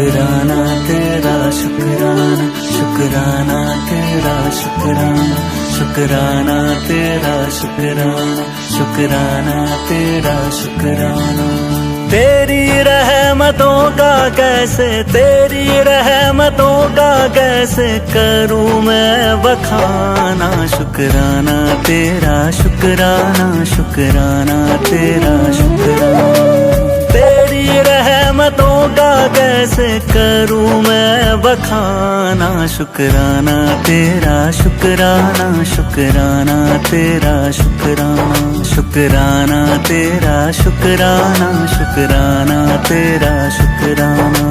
शुक्राना तेरा शुक्राना, शुक्राना तेरा शुक्राना, शुक्राना तेरा शुक्राना, शुक्राना तेरा शुक्राना। तेरी रहमतों का कैसे, तेरी रहमतों का कैसे करूं मैं बखाना। शुक्राना तेरा शुक्राना, शुक्राना तेरा शुक्राना। तेरी रहमतों का कैसे करूं मैं बखाना। शुक्राना तेरा शुक्राना, शुक्राना तेरा शुक्राना, शुक्राना तेरा शुक्राना, शुक्राना तेरा शुक्राना।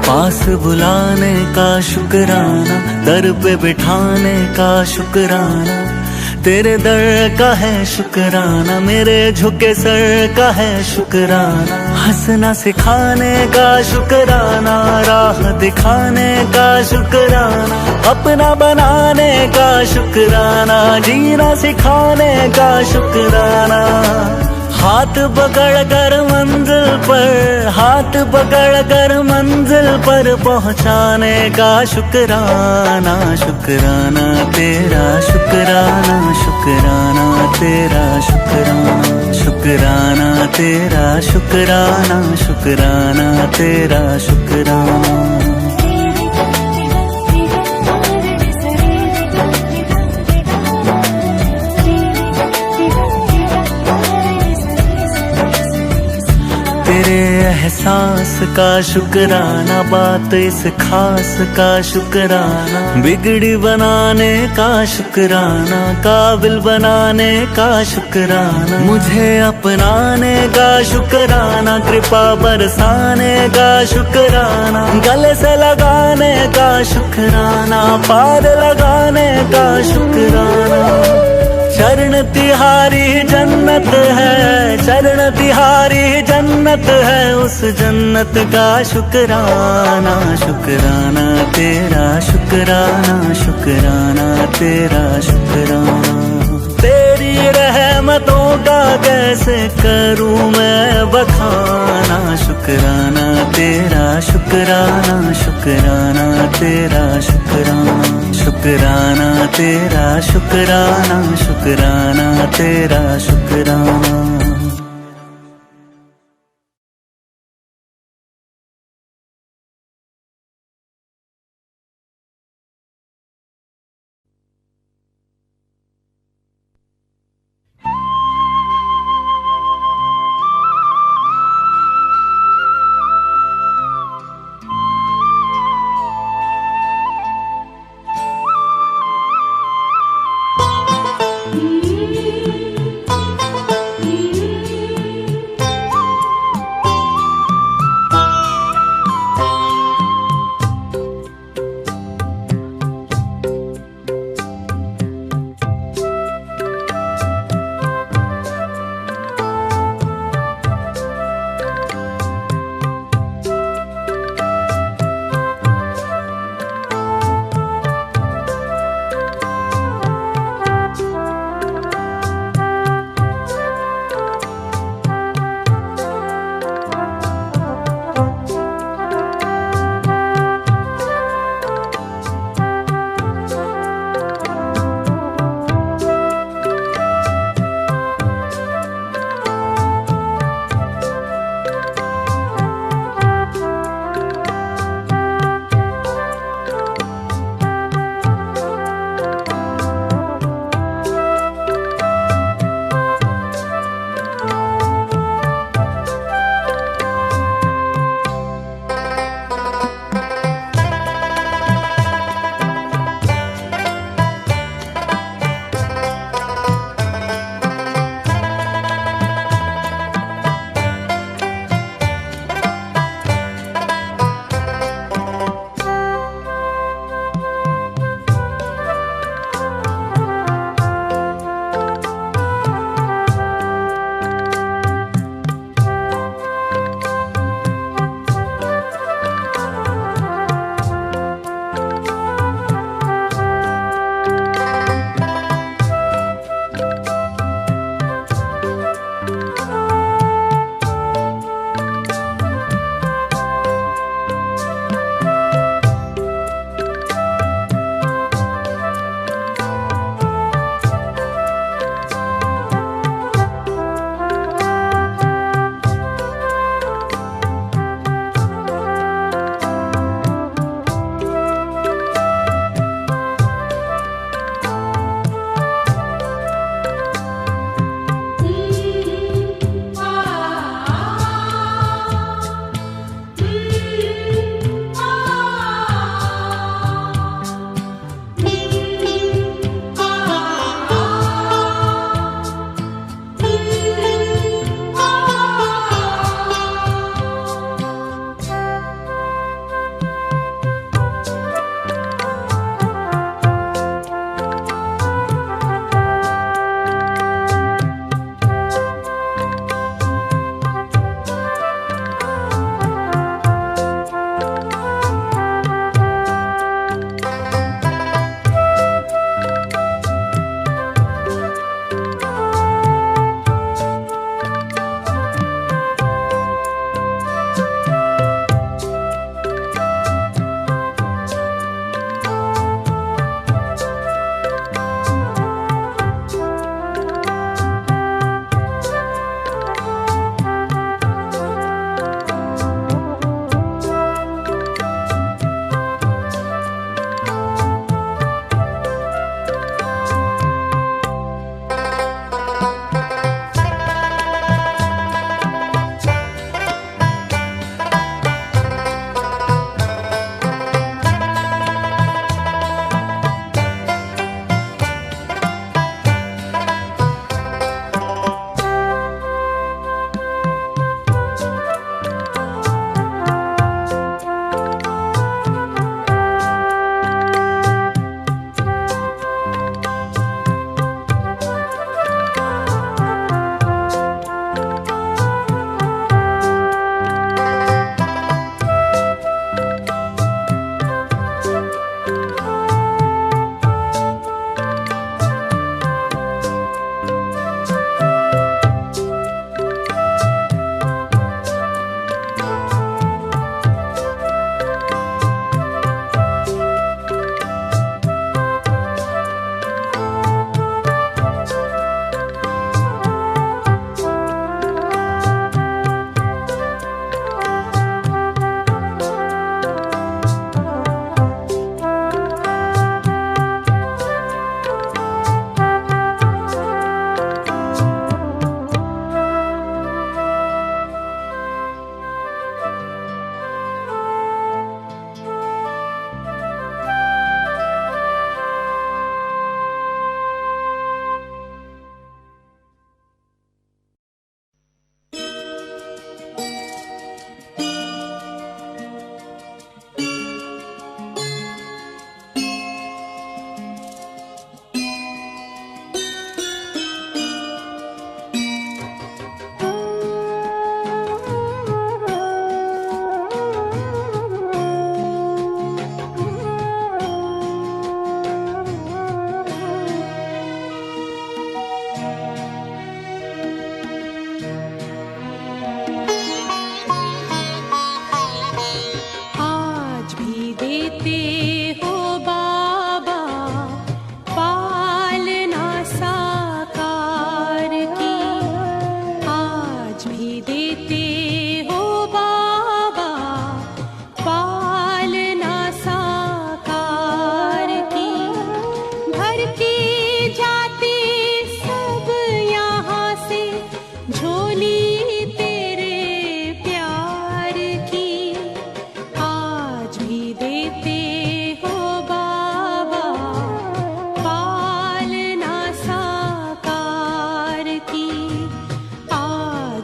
पास बुलाने का शुक्राना, दर पे बिठाने का शुक्राना। तेरे दर का है शुक्राना, मेरे झुके सर का है शुक्राना। हंसना सिखाने का शुक्राना, राह दिखाने का शुक्राना। अपना बनाने का शुक्राना, जीना सिखाने का शुक्राना। हाथ पकड़ कर मंजिल पर, हाथ पकड़ कर मंजिल पर पहुंचाने का शुक्राना। शुक्राना तेरा शुक्राना, शुक्राना तेरा शुक्राना, शुक्राना तेरा शुक्राना, शुक्राना तेरा शुक्राना। तेरे एहसास का शुक्राना, बात इस खास का शुक्राना। बिगड़ी बनाने का शुक्राना, काबिल बनाने का शुक्राना। मुझे अपनाने का शुक्राना, कृपा बरसाने का शुक्राना। गले से लगाने का शुक्राना, पार लगाने का शुक्राना। चरण तिहारी जन्नत है, चरण तिहारी जन्नत है, उस जन्नत का शुक्राना। शुक्राना तेरा शुक्राना, शुक्राना तेरा शुक्राना। तेरी रहमतों का कैसे करूं मैं बखाना। शुक्राना तेरा शुक्राना, शुक्राना तेरा शुक्राना, शुक्राना तेरा शुक्राना, शुक्राना तेरा शुक्राना।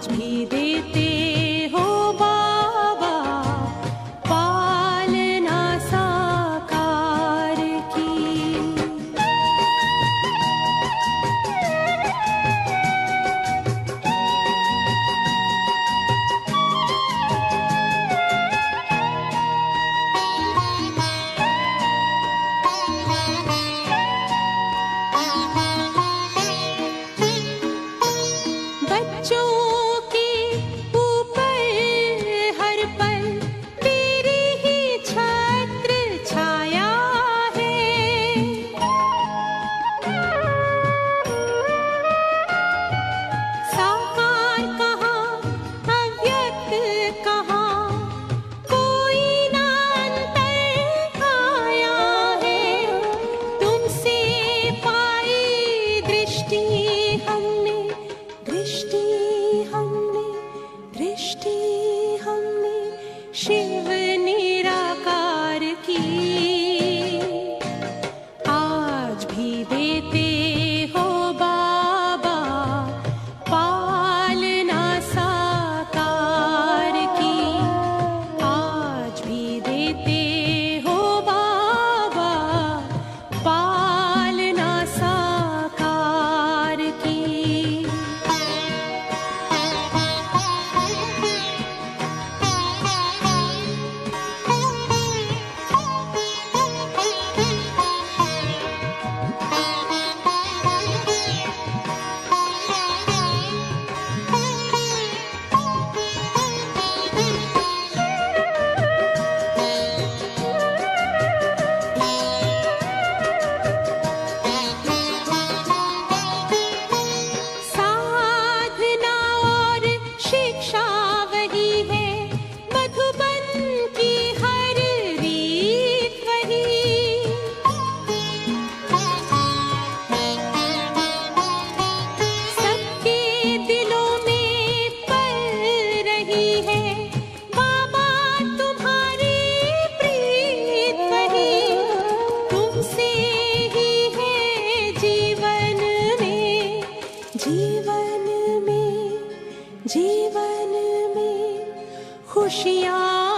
आज भी देते हो बाबा पालना साकार की। बच्चों के ऊपर हर पल तेरी ही छत्र छाया है। साकार कहाँ अव्यक्त कहाँ कोई ना अंतर आया है। तुमसे पाई दृष्टि हमने शिव निराकार की। आज भी देते हो बाबा पालना साकार की। आज भी देते हो बाबा पालना साकार की। साधना और शिक्षा वही है, मधुबन की हर रीत वही। सबके दिलों में पल रही है बाबा तुम्हारी प्रीत वही। तुमसे ही है जीवन में जीवन में खुशियाँ